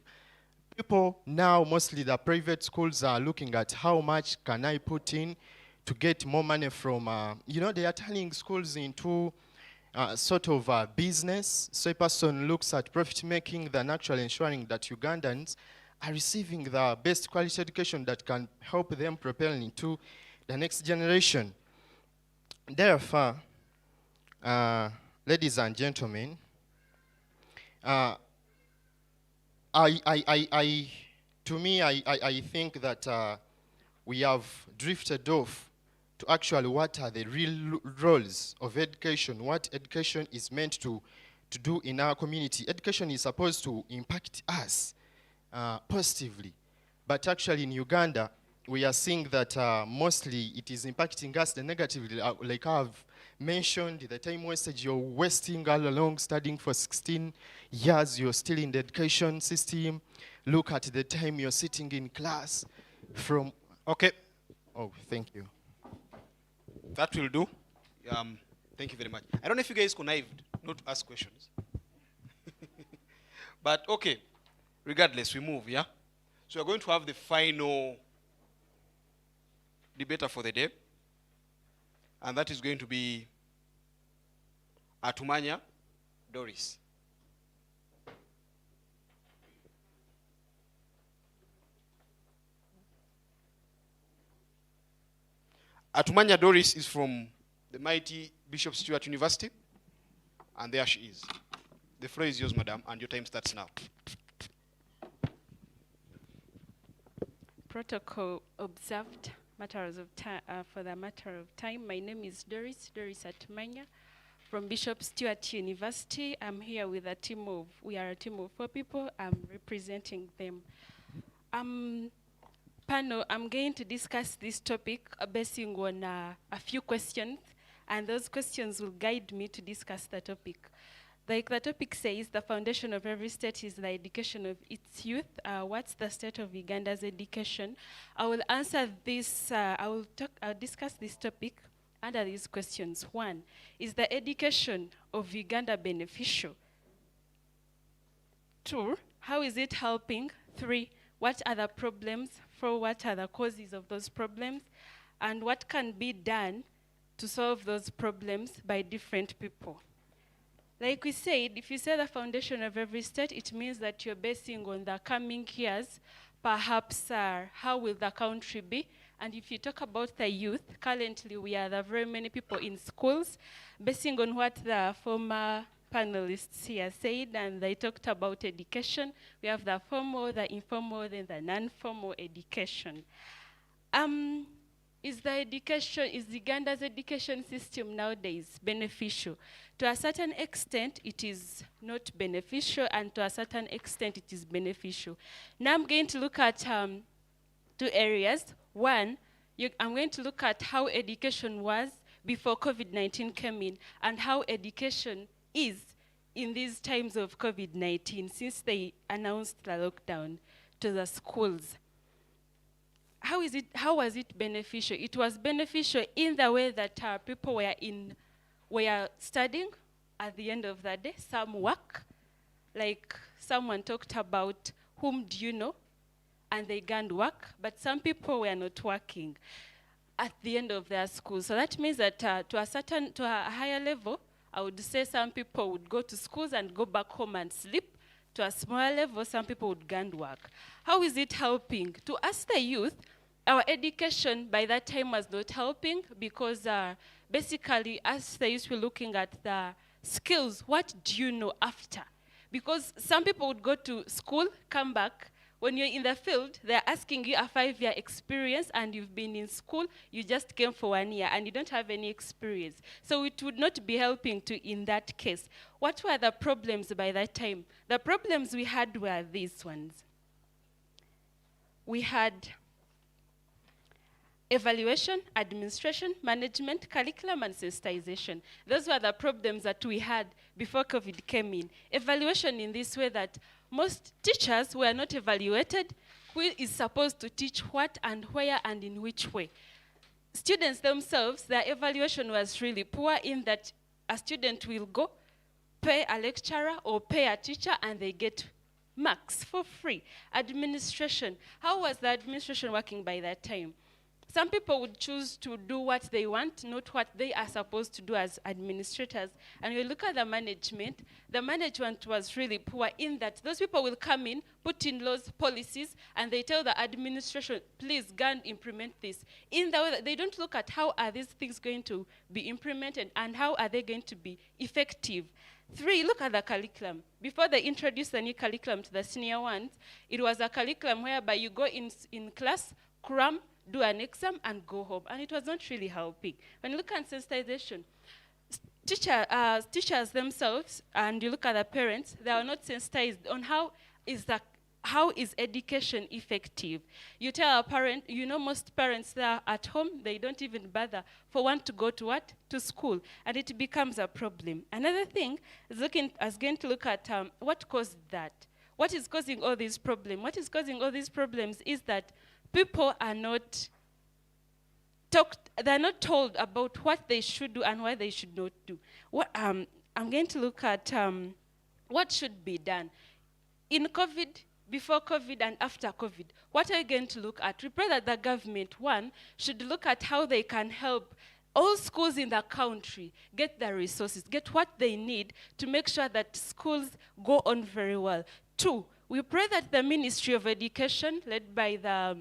People now, mostly the private schools, are looking at how much can I put in to get more money from, you know, they are turning schools into sort of a business. So a person looks at profit making than actually ensuring that Ugandans are receiving the best quality education that can help them propel into the next generation. Therefore, ladies and gentlemen, to me, I think that we have drifted off to actually what are the real roles of education, what education is meant to do in our community. Education is supposed to impact us positively, but actually in Uganda, we are seeing that mostly it is impacting us negatively. Like I've mentioned, the time wastage, you're wasting all along studying for 16 years, you're still in the education system. Look at the time you're sitting in class from... Okay. Oh, thank you. That will do. Thank you very much. I don't know if you guys connived not to ask questions. But okay, regardless, we move, yeah? So we're going to have the final debater for the day. And that is going to be Atumanya Doris. Atumanya Doris is from the mighty Bishop Stewart University. And there she is. The floor is yours, madam, and your time starts now. Protocol observed. Matters of time, for the matter of time, my name is Doris Atumanya from Bishop Stewart University. I'm here with a team of, we are a team of 4 people. I'm representing them. Panel, I'm going to discuss this topic basing on a few questions, and those questions will guide me to discuss the topic. Like the topic says, the foundation of every state is the education of its youth. What's the state of Uganda's education? I will answer this, I'll discuss this topic under these questions. 1, is the education of Uganda beneficial? 2, how is it helping? 3, what are the problems? 4, what are the causes of those problems? And what can be done to solve those problems by different people? Like we said, if you say the foundation of every state, it means that you're basing on the coming years, perhaps how will the country be? And if you talk about the youth, currently we are the very many people in schools, basing on what the former panelists here said, and they talked about education. We have the formal, the informal, then the non-formal education. Is Uganda's education system nowadays beneficial? To a certain extent, it is not beneficial, and to a certain extent, it is beneficial. Now I'm going to look at 2 areas. 1, I'm going to look at how education was before COVID-19 came in, and how education is in these times of COVID-19, since they announced the lockdown to the schools. How was it beneficial? It was beneficial in the way that people were studying at the end of the day. Some work, like someone talked about whom do you know, and they gained work, but some people were not working at the end of their school. So that means that to a higher level, I would say some people would go to schools and go back home and sleep. To a smaller level, some people would gain work. How is it helping? To us, the youth, our education by that time was not helping, because basically, as the youth were looking at the skills, what do you know after? Because some people would go to school, come back. When you're in the field, they're asking you a 5-year experience, and you've been in school, you just came for 1 year, and you don't have any experience. So it would not be helping in that case. What were the problems by that time? The problems we had were these ones. We had evaluation, administration, management, curriculum, and sensitization. Those were the problems that we had before COVID came in. Evaluation in this way that most teachers were not evaluated. Who is supposed to teach what and where and in which way? Students themselves, their evaluation was really poor, in that a student will go, pay a lecturer or pay a teacher, and they get marks for free. Administration. How was the administration working by that time? Some people would choose to do what they want, not what they are supposed to do as administrators. And you look at the management was really poor, in that those people will come in, put in laws, policies, and they tell the administration, please go and implement this. In the way that they don't look at how are these things going to be implemented and how are they going to be effective. 3, look at the curriculum. Before they introduced the new curriculum to the senior ones, it was a curriculum whereby you go in class, cram, do an exam, and go home. And it was not really helping. When you look at sensitization, teachers themselves, and you look at the parents, they are not sensitized on how is education effective. You tell a parent, you know, most parents, they are at home, they don't even bother for one to go to what? To school, and it becomes a problem. Another thing is going to look at what caused that. What is causing all these problems? What is causing all these problems is that people are not they're not told about what they should do and what they should not do. I'm going to look at what should be done. In COVID, before COVID and after COVID, what are you going to look at? We pray that the government, one, should look at how they can help all schools in the country get the resources, get what they need to make sure that schools go on very well. Two, we pray that the Ministry of Education, led by the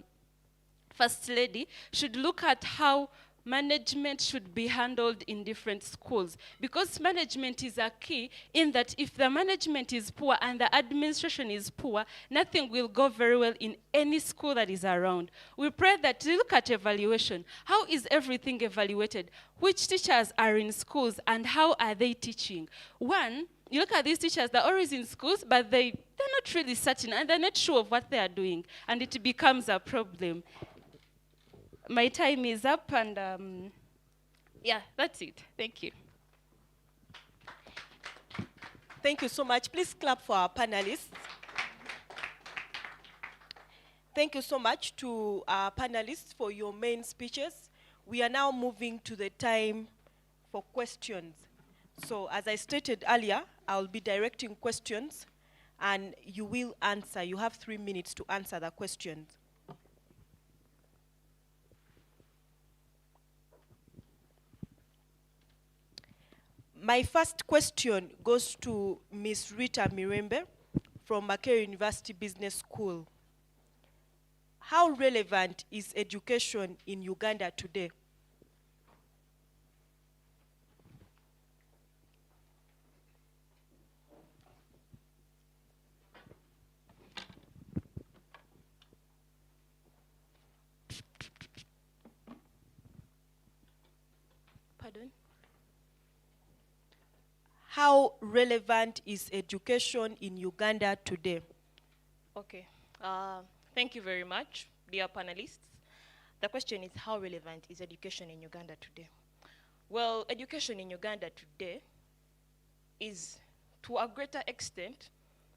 First Lady, should look at how management should be handled in different schools, because management is a key in that if the management is poor and the administration is poor, nothing will go very well in any school that is around. We pray that you look at evaluation. How is everything evaluated? Which teachers are in schools and how are they teaching? One, you look at these teachers, they're always in schools, but they're not really certain and they're not sure of what they are doing, and it becomes a problem. My time is up, and yeah, that's it. Thank you. Thank you so much. Please clap for our panelists. Thank you so much to our panelists for your main speeches. We are now moving to the time for questions. So as I stated earlier, I'll be directing questions, and you will answer. You have 3 minutes to answer the questions. My first question goes to Ms. Rita Mirembe from Makerere University Business School. How relevant is education in Uganda today? Pardon? How relevant is education in Uganda today? Okay. Thank you very much, dear panelists. The question is, how relevant is education in Uganda today? Well, education in Uganda today is, to a greater extent,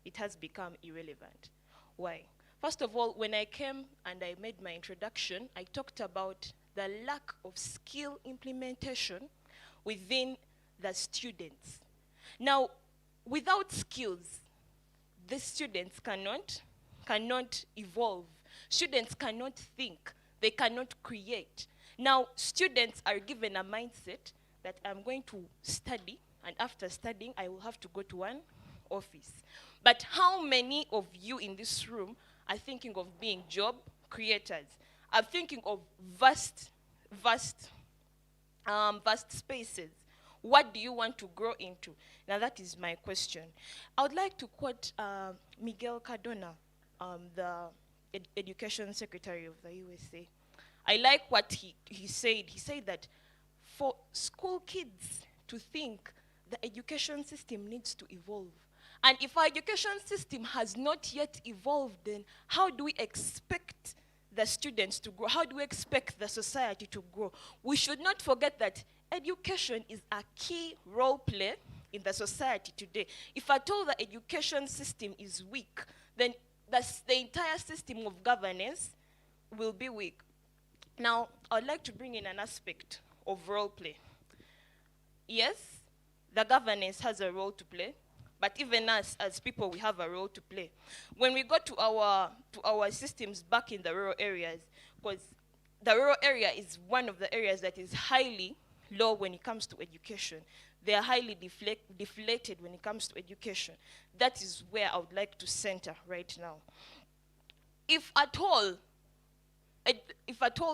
it has become irrelevant. Why? First of all, when I came and I made my introduction, I talked about the lack of skill implementation within the students. Now, without skills, the students cannot evolve. Students cannot think. They cannot create. Now, students are given a mindset that I'm going to study, and after studying, I will have to go to one office. But how many of you in this room are thinking of being job creators? Are thinking of vast spaces? What do you want to grow into? Now that is my question. I would like to quote Miguel Cardona, the Education Secretary of the USA. I like what he said. He said that for school kids to think, the education system needs to evolve. And if our education system has not yet evolved, then how do we expect the students to grow? How do we expect the society to grow? We should not forget that education is a key role play in the society today. If at all the education system is weak, then the entire system of governance will be weak. Now, I'd like to bring in an aspect of role play. Yes, the governance has a role to play, but even us as people, we have a role to play. When we go to our systems back in the rural areas, because the rural area is one of the areas that is highly low when it comes to education. They are highly deflated when it comes to education. That is where I would like to center right now. If at all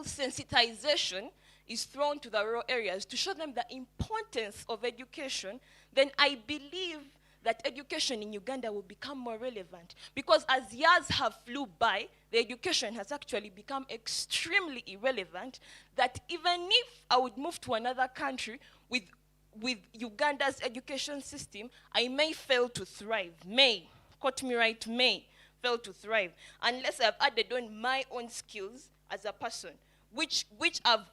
sensitization is thrown to the rural areas to show them the importance of education, then I believe that education in Uganda will become more relevant. Because as years have flew by, the education has actually become extremely irrelevant, that even if I would move to another country with Uganda's education system, I may fail to thrive. May, quote me right, may fail to thrive, unless I've added on my own skills as a person, which I've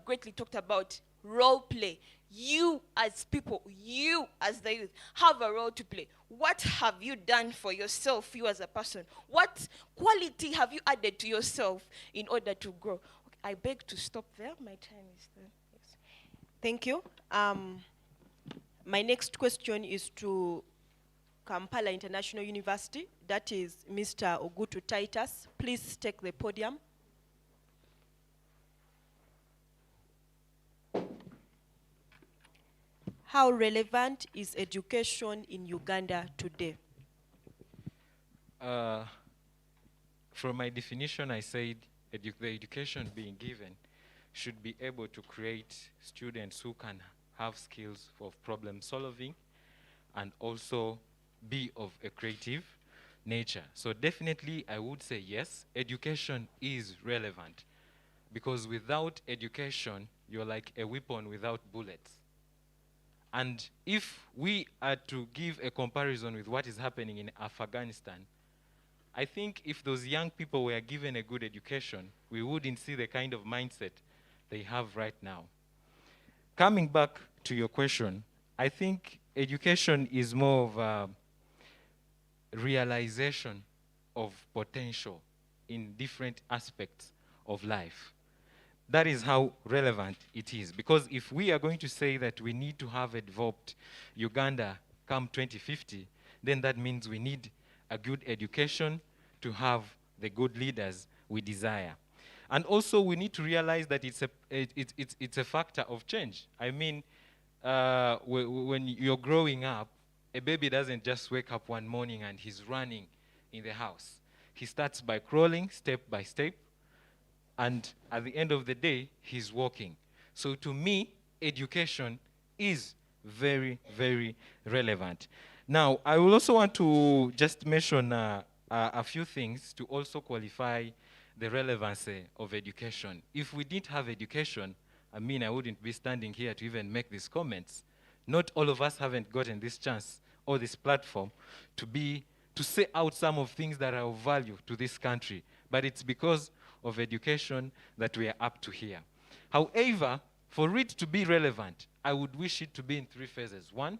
greatly talked about. Role play. You as people, you as the youth, have a role to play. What have you done for yourself, you as a person? What quality have you added to yourself in order to grow? Okay, I beg to stop there. My time is done. Yes. Thank you. My next question is to Kampala International University. That is Mr. Ogutu Titus. Please take the podium. How relevant is education in Uganda today? From my definition, I said the education being given should be able to create students who can have skills of problem solving and also be of a creative nature. So definitely I would say yes, education is relevant, because without education, you're like a weapon without bullets. And if we are to give a comparison with what is happening in Afghanistan, I think if those young people were given a good education, we wouldn't see the kind of mindset they have right now. Coming back to your question, I think education is more of a realization of potential in different aspects of life. That is how relevant it is. Because if we are going to say that we need to have a developed Uganda come 2050, then that means we need a good education to have the good leaders we desire. And also we need to realize that it's a factor of change. I mean, when you're growing up, a baby doesn't just wake up one morning and he's running in the house. He starts by crawling step by step, and at the end of the day, he's walking. So to me, education is very, very relevant. Now, I will also want to just mention a few things to also qualify the relevancy of education. If we didn't have education, I mean, I wouldn't be standing here to even make these comments. Not all of us haven't gotten this chance or this platform to say out some of things that are of value to this country, but it's because of education that we are up to here. However, for it to be relevant, I would wish it to be in three phases. One,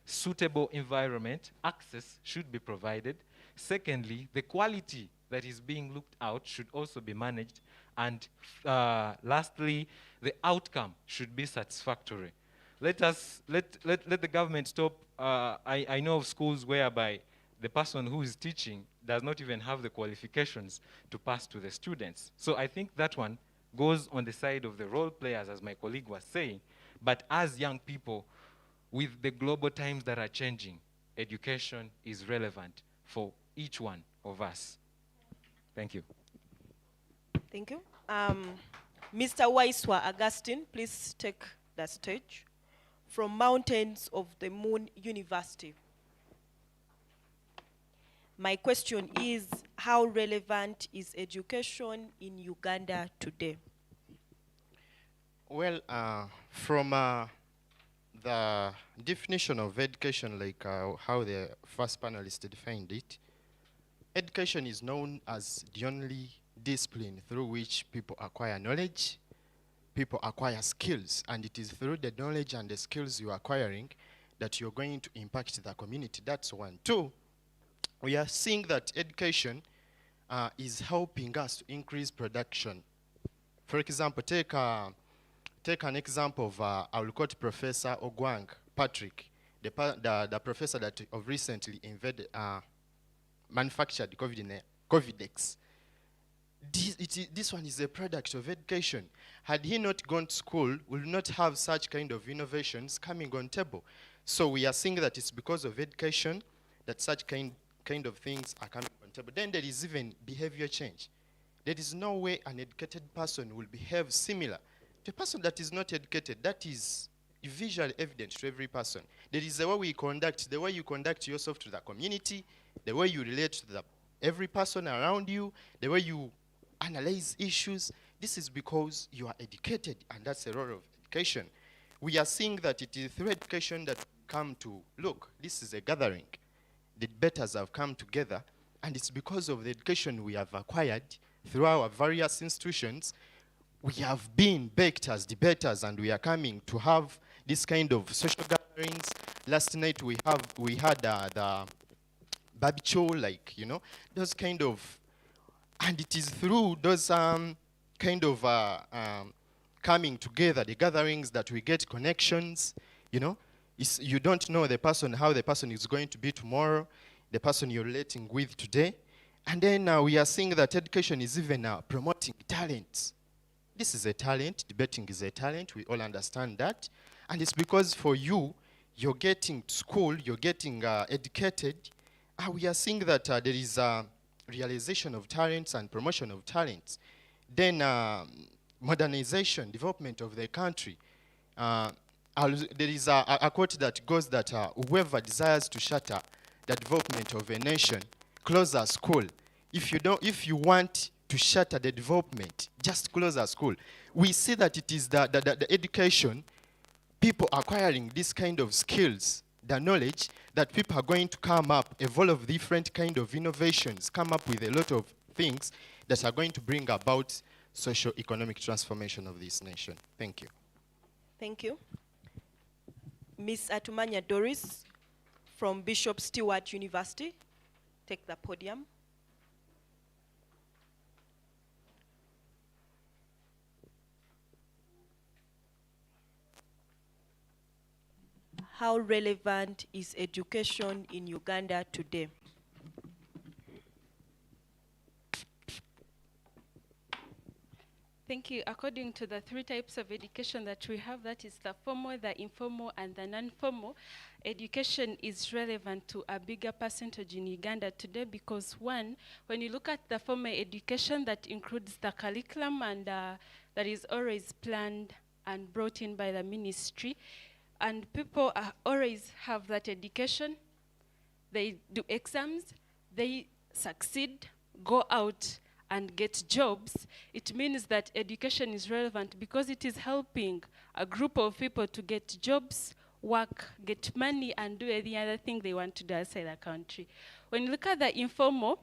suitable environment, access should be provided. Secondly, the quality that is being looked out should also be managed. And lastly, the outcome should be satisfactory. Let the government stop. I know of schools whereby the person who is teaching does not even have the qualifications to pass to the students. So I think that one goes on the side of the role players, as my colleague was saying. But as young people, with the global times that are changing, education is relevant for each one of us. Thank you. Thank you. Mr. Waiswa Augustine, please take the stage. From Mountains of the Moon University. My question is, how relevant is education in Uganda today? Well, from the definition of education, like how the first panelist defined it, education is known as the only discipline through which people acquire knowledge, people acquire skills, and it is through the knowledge and the skills you're acquiring that you're going to impact the community. That's one. Two, we are seeing that education is helping us to increase production. For example, take an example of, I will quote Professor Ogwang Patrick, the professor that of recently manufactured Covidex. This one is a product of education. Had he not gone to school, we will not have such kind of innovations coming on table. So we are seeing that it's because of education that such kind of things are coming on table. Then there is even behavior change. There is no way an educated person will behave similar to a person that is not educated. That is, visually evident to every person. There is the way we conduct, the way you conduct yourself to the community, the way you relate to every person around you, the way you analyze issues. This is because you are educated, and that's the role of education. We are seeing that it is through education that we come to, look, this is a gathering. The debaters have come together, and it's because of the education we have acquired through our various institutions. We have been baked as debaters, and we are coming to have this kind of social gatherings. Last night we had the barbecue, like, you know, those kind of, and it is through those kind of coming together, the gatherings, that we get connections, you know. You don't know the person, how the person is going to be tomorrow, the person you're relating with today. And then we are seeing that education is even promoting talents. This is a talent, debating is a talent, we all understand that. And it's because for you, you're getting to school, you're getting educated. We are seeing that there is realization of talents and promotion of talents. Then modernization, development of the country. There is a quote that goes that whoever desires to shatter the development of a nation, close a school. If you want to shatter the development, just close a school. We see that it is the education, people acquiring this kind of skills, the knowledge, that people are going to come up, evolve different kind of innovations, come up with a lot of things that are going to bring about socio-economic transformation of this nation. Thank you. Thank you. Ms. Atumanya Doris from Bishop Stewart University, take the podium. How relevant is education in Uganda today? Thank you. According to the three types of education that we have, that is the formal, the informal, and the non-formal, education is relevant to a bigger percentage in Uganda today because, one, when you look at the formal education, that includes the curriculum and that is always planned and brought in by the ministry, and people always have that education. They do exams, they succeed, go out and get jobs. It means that education is relevant because it is helping a group of people to get jobs, work, get money, and do any other thing they want to do outside the country. When you look at the informal,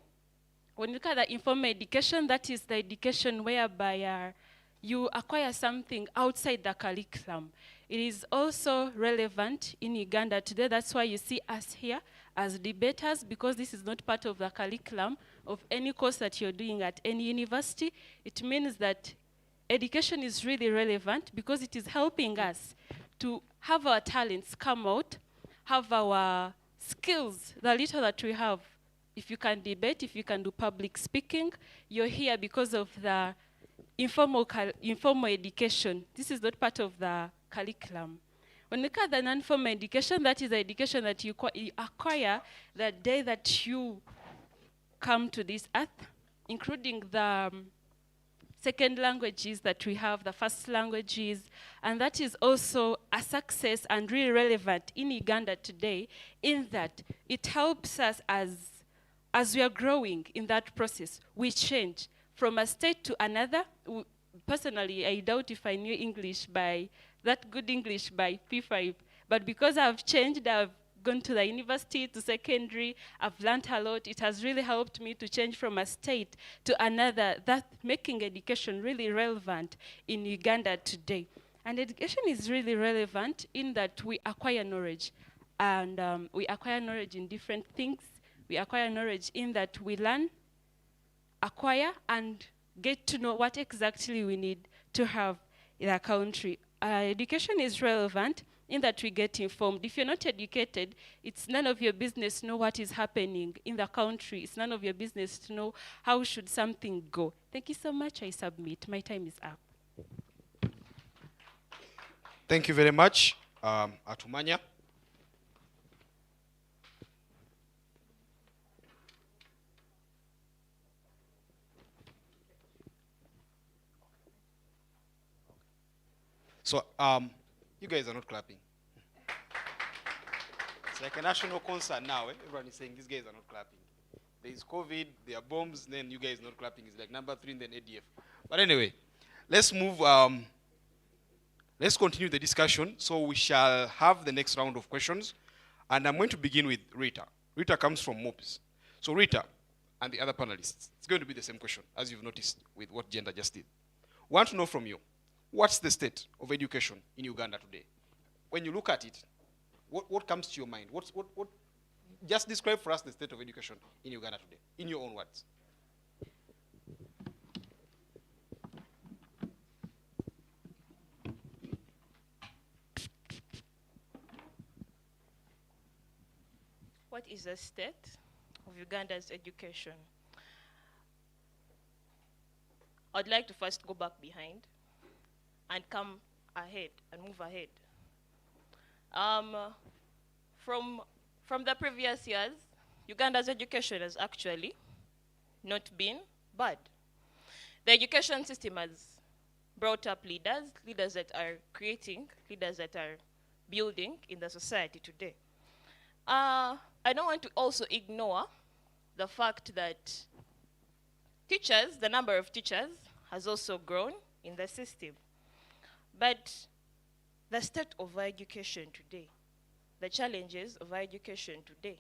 education, that is the education whereby you acquire something outside the curriculum. It is also relevant in Uganda today. That's why you see us here as debaters, because this is not part of the curriculum of any course that you're doing at any university. It means that education is really relevant because it is helping us to have our talents come out, have our skills, the little that we have. If you can debate, if you can do public speaking, you're here because of the informal education. This is not part of the curriculum. When you look at the non-formal education, that is the education that you acquire the day that you come to this earth, including the second languages that we have, the first languages, and that is also a success and really relevant in Uganda today, in that it helps us as we are growing in that process. We change from a state to another. Personally, I doubt if I knew English by that good English by P5, but because I've changed, I've gone to the university, to secondary, I've learned a lot. It has really helped me to change from a state to another, that making education really relevant in Uganda today. And education is really relevant in that we acquire knowledge, and we acquire knowledge in different things. We acquire knowledge in that we learn, acquire, and get to know what exactly we need to have in our country. Education is relevant in that we get informed. If you're not educated, it's none of your business to know what is happening in the country. It's none of your business to know how should something go. Thank you so much. I submit. My time is up. Thank you very much, Atumanya. So You guys are not clapping. It's like a national concert now. Eh? Everyone is saying these guys are not clapping. There is COVID, there are bombs, then you guys not clapping. It's like number 3 and then ADF. But anyway, let's move. Let's continue the discussion. So we shall have the next round of questions. And I'm going to begin with Rita. Rita comes from MOPS. So Rita and the other panelists, it's going to be the same question, as you've noticed with what Gender just did. We want to know from you, what's the state of education in Uganda today? When you look at it, what comes to your mind? Just describe for us the state of education in Uganda today, in your own words. What is the state of Uganda's education? I'd like to first go back behind and come ahead and move ahead. From the previous years, Uganda's education has actually not been bad. The education system has brought up leaders that are creating, leaders that are building in the society today. I don't want to also ignore the fact that teachers, the number of teachers has also grown in the system. But the state of our education today, the challenges of our education today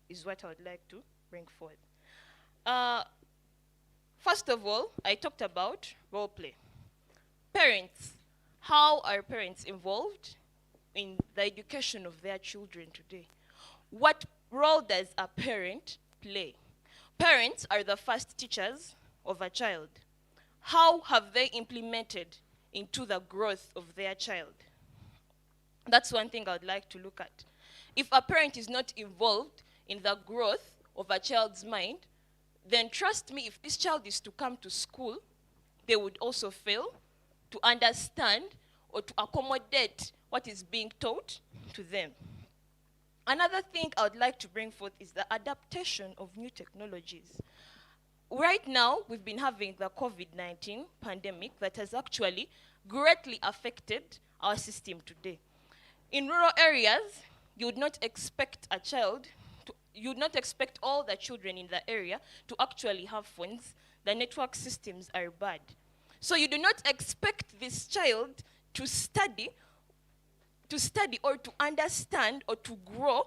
is what I would like to bring forth. First of all, I talked about role play. Parents, how are parents involved in the education of their children today? What role does a parent play? Parents are the first teachers of a child. How have they implemented into the growth of their child? That's one thing I would like to look at. If a parent is not involved in the growth of a child's mind, then trust me, if this child is to come to school, they would also fail to understand or to accommodate what is being taught to them. Another thing I would like to bring forth is the adaptation of new technologies. Right now, we've been having the COVID-19 pandemic that has actually greatly affected our system today. In rural areas, you would not expect you would not expect all the children in the area to actually have phones. The network systems are bad. So you do not expect this child to study or to understand or to grow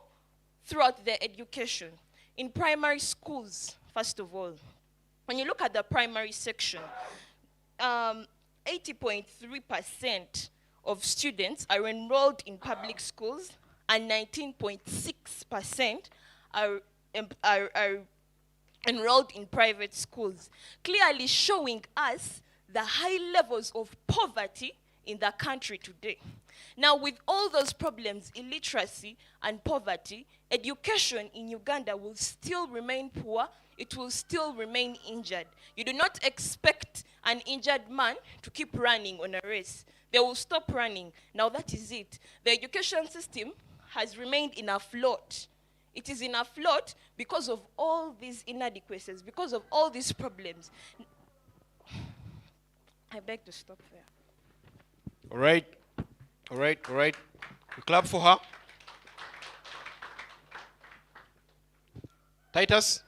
throughout their education. In primary schools, first of all, when you look at the primary section, 80.3% of students are enrolled in public schools and 19.6% are enrolled in private schools, clearly showing us the high levels of poverty in the country today. Now, with all those problems, illiteracy and poverty, education in Uganda will still remain poor. It will still remain injured. You do not expect an injured man to keep running on a race. They will stop running. Now, that is it. The education system has remained in a float. It is in a float because of all these inadequacies, because of all these problems. I beg to stop there. All right. All right, all right. We clap for her. Titus.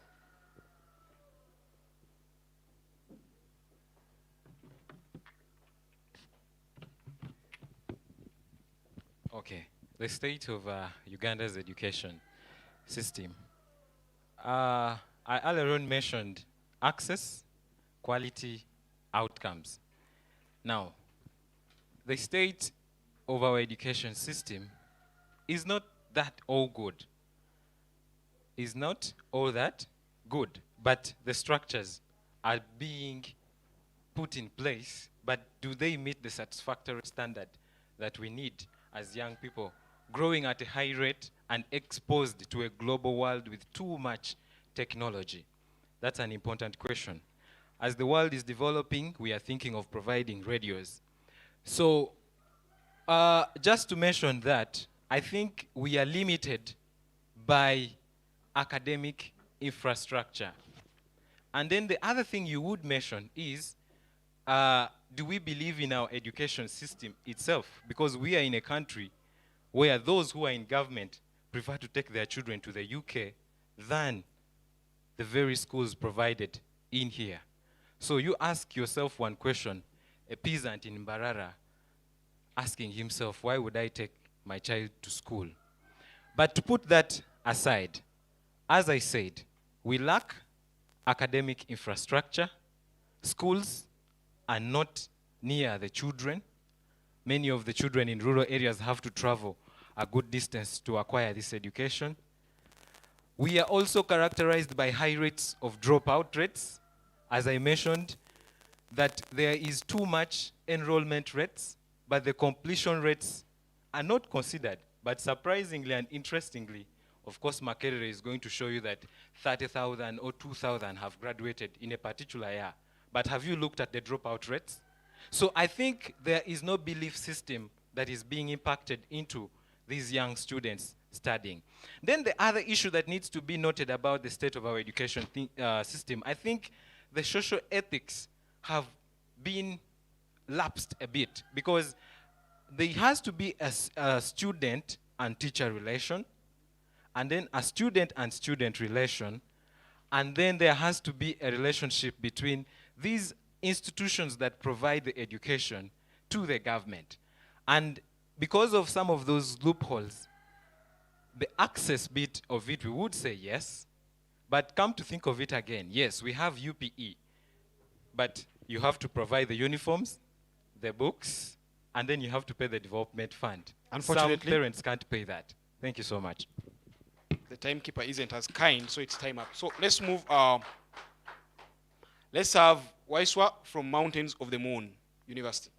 Okay, the state of Uganda's education system. I earlier on mentioned access, quality, outcomes. Now, the state of our education system is not that all good. Is not all that good, but the structures are being put in place, but do they meet the satisfactory standard that we need as young people growing at a high rate and exposed to a global world with too much technology? That's an important question. As the world is developing, we are thinking of providing radios. So just to mention that, I think we are limited by academic infrastructure. And then the other thing you would mention is do we believe in our education system itself? Because we are in a country where those who are in government prefer to take their children to the UK than the very schools provided in here. So you ask yourself one question, a peasant in Mbarara asking himself, why would I take my child to school? But to put that aside, as I said, we lack academic infrastructure. Schools are not near the children. Many of the children in rural areas have to travel a good distance to acquire this education. We are also characterized by high rates of dropout rates. As I mentioned, that there is too much enrollment rates, but the completion rates are not considered. But surprisingly and interestingly, of course, Makerere is going to show you that 30,000 or 2,000 have graduated in a particular year. But have you looked at the dropout rates? So I think there is no belief system that is being impacted into these young students studying. Then the other issue that needs to be noted about the state of our education system, I think the social ethics have been lapsed a bit, because there has to be a student and teacher relation, and then a student and student relation, and then there has to be a relationship between these institutions that provide the education to the government. And because of some of those loopholes, the access bit of it, we would say yes, but come to think of it again, yes, we have UPE, but you have to provide the uniforms, the books, and then you have to pay the development fund. Unfortunately, some parents can't pay that. Thank you so much. The timekeeper isn't as kind, so it's time up. So let's move. Let's have Waiswa from Mountains of the Moon University.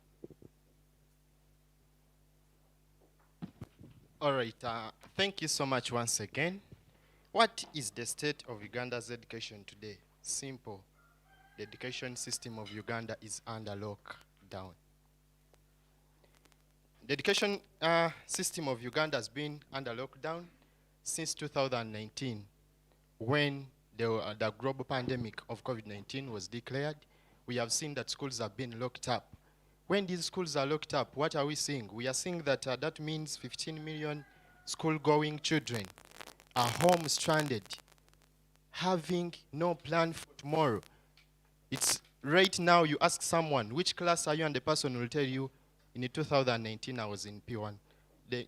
All right, thank you so much once again. What is the state of Uganda's education today? Simple. The education system of Uganda is under lockdown. The education system of Uganda has been under lockdown since 2019, when the global pandemic of COVID-19 was declared. We have seen that schools have been locked up. When these schools are locked up, what are we seeing? We are seeing that that means 15 million school-going children are home stranded, having no plan for tomorrow. It's right now, you ask someone, which class are you, and the person will tell you, in 2019, I was in P1.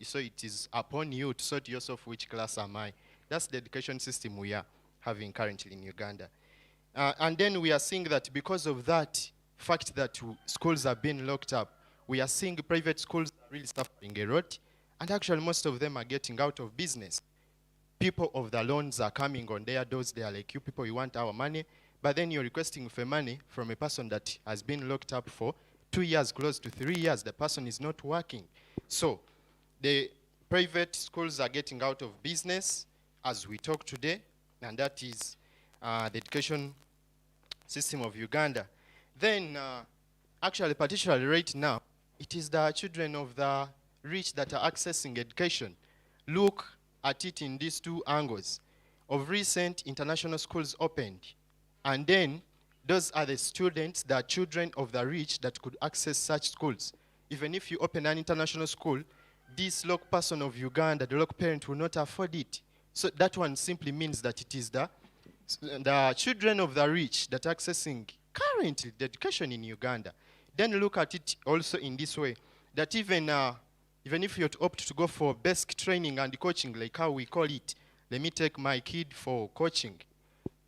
So it is upon you to sort yourself, which class am I. That's the education system we are having currently in Uganda. And then we are seeing that because of that fact that schools have been locked up, we are seeing private schools really suffering a lot, and actually most of them are getting out of business. People of the loans are coming on their doors. They are like, you people, you want our money, but then you're requesting for money from a person that has been locked up for 2 years, close to 3 years. The person is not working. So the private schools are getting out of business as we talk today, and that is the education system of Uganda. Then, actually, particularly right now, it is the children of the rich that are accessing education. Look at it in these two angles. Of recent, international schools opened, and then those are the students, the children of the rich that could access such schools. Even if you open an international school, this local person of Uganda, the local parent, will not afford it. So that one simply means that it is the children of the rich that are accessing currently the education in Uganda. Then look at it also in this way, that even if you opt to go for basic training and coaching, like how we call it, let me take my kid for coaching.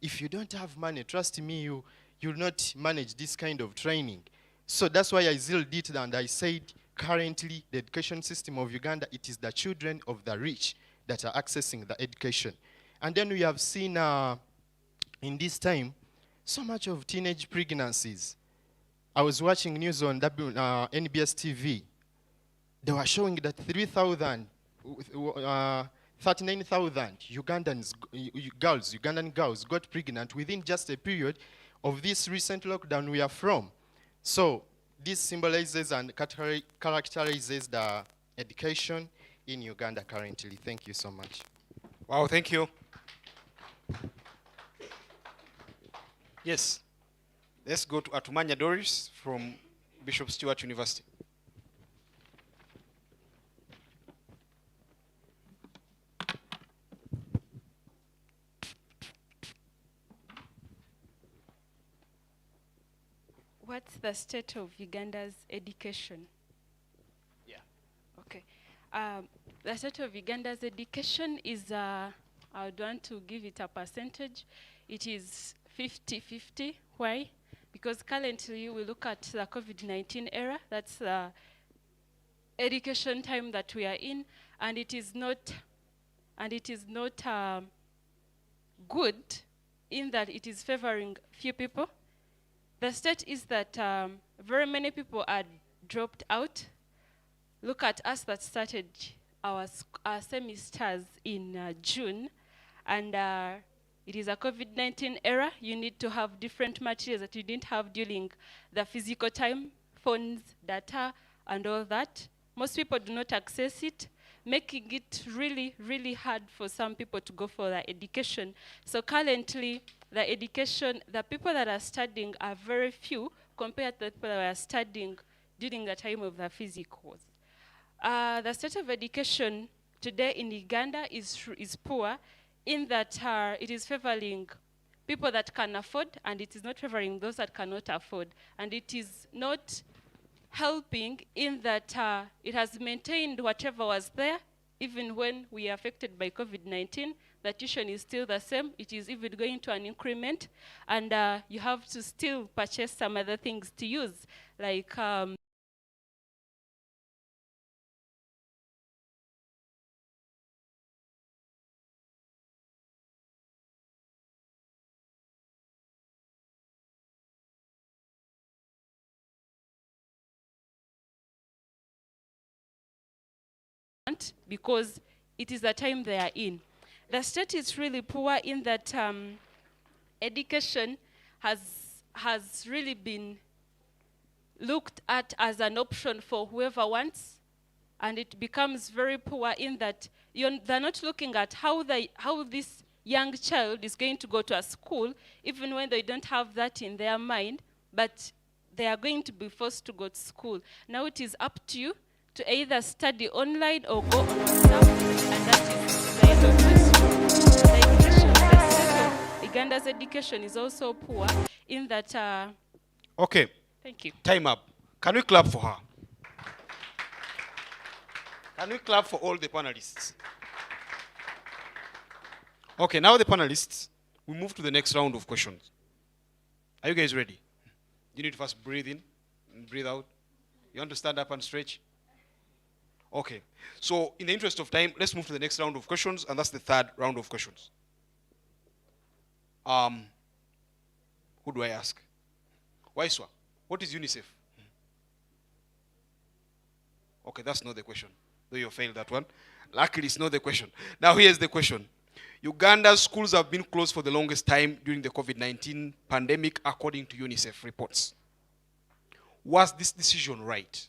If you don't have money, trust me, you'll not manage this kind of training. So that's why I zealed it, and I said currently the education system of Uganda, it is the children of the rich that are accessing the education. And then we have seen in this time so much of teenage pregnancies. I was watching news on NBS TV. They were showing that 39,000 Ugandan girls got pregnant within just a period of this recent lockdown we are from. So this symbolizes and characterizes the education in Uganda currently. Thank you so much. Wow, thank you. Yes. Let's go to Atumanya Doris from Bishop Stewart University. What's the state of Uganda's education? Yeah. Okay. The state of Uganda's education is, I would want to give it a percentage. It is 50-50. Why? Because currently we look at the COVID-19 era. That's the education time that we are in, and it is not good in that it is favoring few people. The state is that very many people are dropped out. Look at us that started our semesters in June, and it is a COVID-19 era. You need to have different materials that you didn't have during the physical time, phones, data, and all that. Most people do not access it, making it really, really hard for some people to go for the education. So currently, the people that are studying are very few compared to the people that were studying during the time of the physicals. The state of education today in Uganda is poor in that it is favoring people that can afford, and it is not favoring those that cannot afford. And it is not helping in that it has maintained whatever was there, even when we are affected by COVID-19. The tuition is still the same. It is even going to an increment, and you have to still purchase some other things to use, like because it is the time they are in. The state is really poor in that education has really been looked at as an option for whoever wants, and it becomes very poor in that they're not looking at how this young child is going to go to a school, even when they don't have that in their mind, but they are going to be forced to go to school. Now it is up to you to either study online or go on WhatsApp, and that is the end of this. Uganda's education is also poor in that. Okay. Thank you. Time up. Can we clap for her? Can we clap for all the panelists? Okay, now the panelists, we move to the next round of questions. Are you guys ready? You need to first breathe in and breathe out. You want to stand up and stretch? Okay. So in the interest of time, let's move to the next round of questions, and that's the third round of questions. Who do I ask? Waiswa, what is UNICEF? Okay, that's not the question. Though you failed that one. Luckily, it's not the question. Now here's the question. Uganda's schools have been closed for the longest time during the COVID-19 pandemic, according to UNICEF reports. Was this decision right?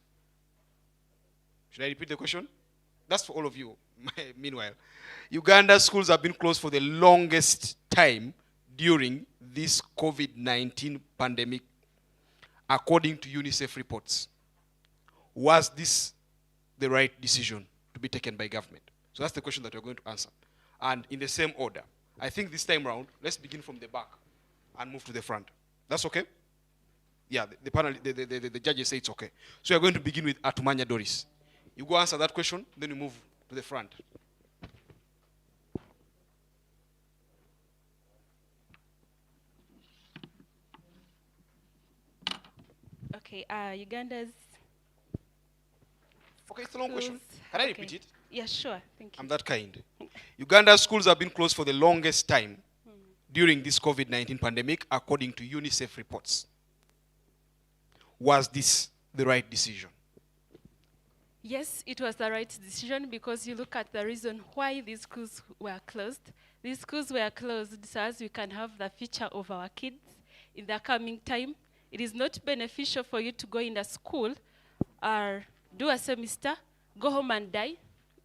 Should I repeat the question? That's for all of you. Meanwhile, Uganda's schools have been closed for the longest time during this COVID-19 pandemic, according to UNICEF reports. Was this the right decision to be taken by government? So that's the question that we're going to answer. And in the same order. I think this time round, let's begin from the back and move to the front. That's okay? Yeah, the panel, the judges say it's okay. So we're going to begin with Atumanya Doris. You go answer that question, then you move to the front. Okay, Uganda's. Okay, it's a long question. Can I repeat it? Yeah, sure. Thank you. I'm that kind. Uganda's schools have been closed for the longest time during this COVID-19 pandemic, according to UNICEF reports. Was this the right decision? Yes, it was the right decision because you look at the reason why these schools were closed. These schools were closed so as we can have the future of our kids in the coming time. It is not beneficial for you to go in a school or do a semester, go home and die,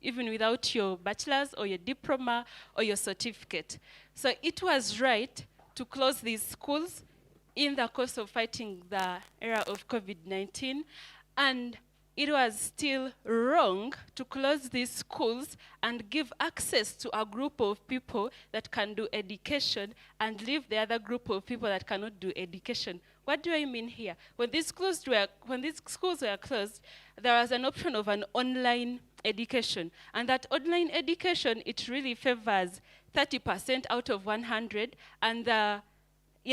even without your bachelor's or your diploma or your certificate. So it was right to close these schools in the course of fighting the era of COVID-19, and it was still wrong to close these schools and give access to a group of people that can do education and leave the other group of people that cannot do education. What do I mean here? When these schools were closed, there was an option of an online education. And that online education, it really favors 30% out of 100, and the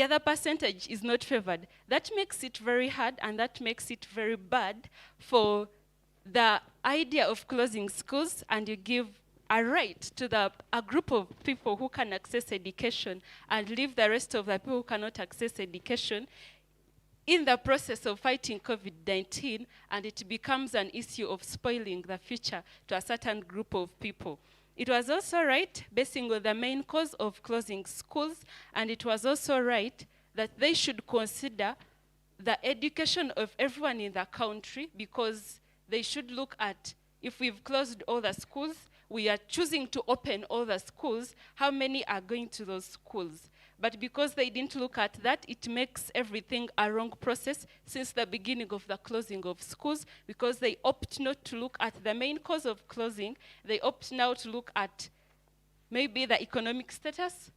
other percentage is not favored. That makes it very hard, and that makes it very bad for the idea of closing schools, and you give a right to a group of people who can access education and leave the rest of the people who cannot access education in the process of fighting COVID-19, and it becomes an issue of spoiling the future to a certain group of people. It was also right, basing on the main cause of closing schools, and it was also right that they should consider the education of everyone in the country, because they should look at, if we've closed all the schools, we are choosing to open all the schools, how many are going to those schools? But because they didn't look at that, it makes everything a wrong process since the beginning of the closing of schools, because they opt not to look at the main cause of closing. They opt now to look at maybe the economic status,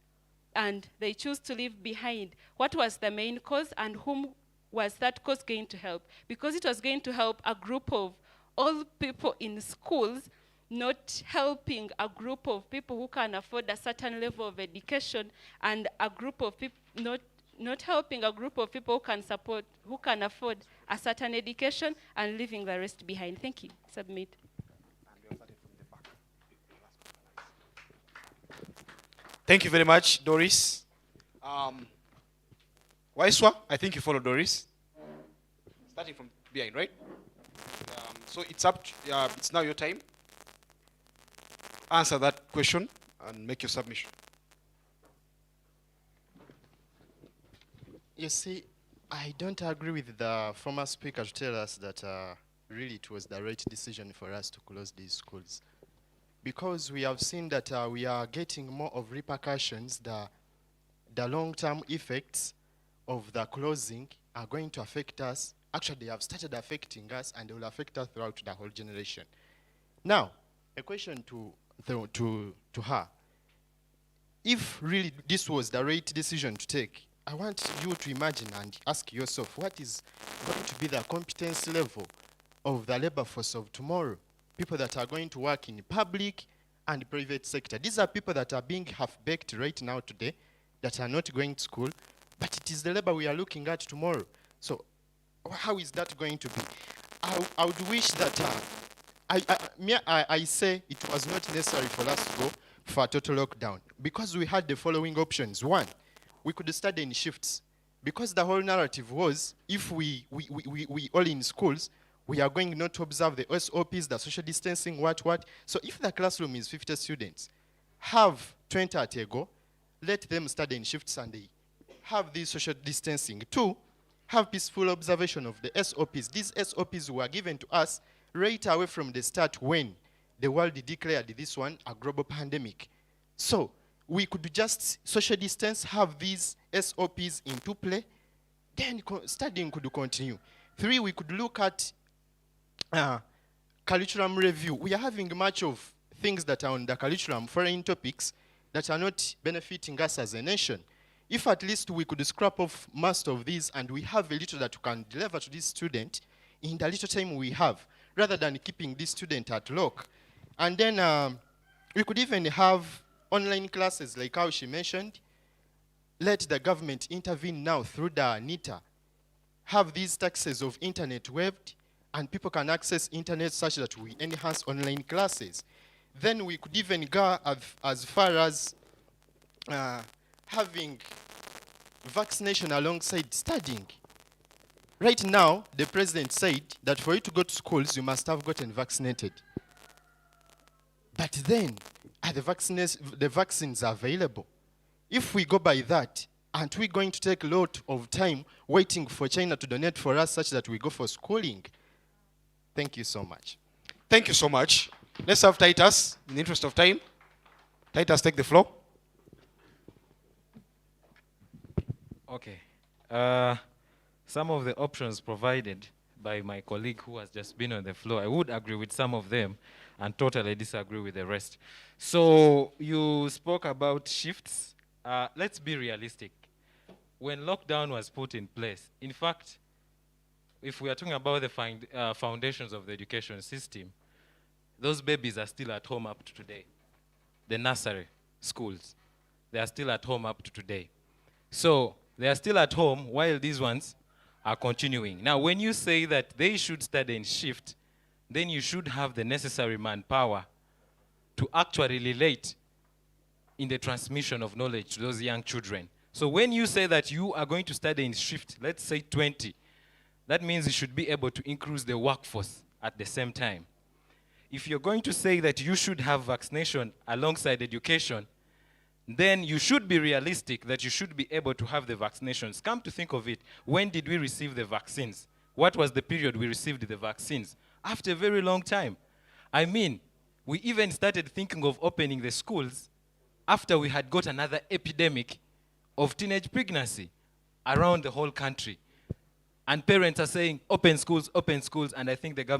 and they choose to leave behind what was the main cause and whom was that cause going to help. Because it was going to help a group of all people in schools, not helping a group of people who can afford a certain level of education, and a group of people, not helping a group of people who can afford a certain education, and leaving the rest behind. Thank you. Submit. Thank you very much, Doris. Waiswa, I think you follow Doris. Starting from behind, right? So it's it's now your time. Answer that question and make your submission. You see, I don't agree with the former speaker to tell us that really it was the right decision for us to close these schools. Because we have seen that we are getting more of repercussions. The long-term effects of the closing are going to affect us. Actually, they have started affecting us, and they will affect us throughout the whole generation. Now, a question to her. If really this was the right decision to take, I want you to imagine and ask yourself, what is going to be the competence level of the labor force of tomorrow? People that are going to work in public and private sector. These are people that are being half-baked right now today, that are not going to school, but it is the labor we are looking at tomorrow. So how is that going to be? I would wish that I say it was not necessary for us to go for a total lockdown, because we had the following options. One, we could study in shifts, because the whole narrative was, if we all in schools, we are going not to observe the SOPs, the social distancing, what. So if the classroom is 50 students, have 20 at a go, let them study in shifts, and they have this social distancing. Two, have peaceful observation of the SOPs. These SOPs were given to us right away from the start when the world declared this one a global pandemic. So we could just social distance, have these SOPs into play, then studying could continue. Three, we could look at curriculum review. We are having much of things that are on the curriculum, foreign topics, that are not benefiting us as a nation. If at least we could scrap off most of these, and we have a little that we can deliver to this student in the little time we have, rather than keeping this student at lock. And then we could even have online classes, like how she mentioned. Let the government intervene now through the NITA. Have these taxes of internet waived, and people can access internet such that we enhance online classes. Then we could even go as far as having vaccination alongside studying. Right now, the president said that for you to go to schools, you must have gotten vaccinated. But then, are the vaccines available? If we go by that, aren't we going to take a lot of time waiting for China to donate for us such that we go for schooling? Thank you so much. Thank you so much. Let's have Titus, in the interest of time. Titus, take the floor. Okay. Some of the options provided by my colleague who has just been on the floor, I would agree with some of them and totally disagree with the rest. So you spoke about shifts. Let's be realistic. When lockdown was put in place, in fact, if we are talking about the foundations of the education system, those babies are still at home up to today. The nursery schools, they are still at home up to today. So they are still at home while these ones are continuing. Now, when you say that they should study in shift, then you should have the necessary manpower to actually relate in the transmission of knowledge to those young children. So when you say that you are going to study in shift, let's say 20, that means you should be able to increase the workforce at the same time. If you're going to say that you should have vaccination alongside education, then you should be realistic that you should be able to have the vaccinations. Come to think of it, when did we receive the vaccines? What was the period we received the vaccines? After a very long time. I mean, we even started thinking of opening the schools after we had got another epidemic of teenage pregnancy around the whole country. And parents are saying, open schools, and I think the government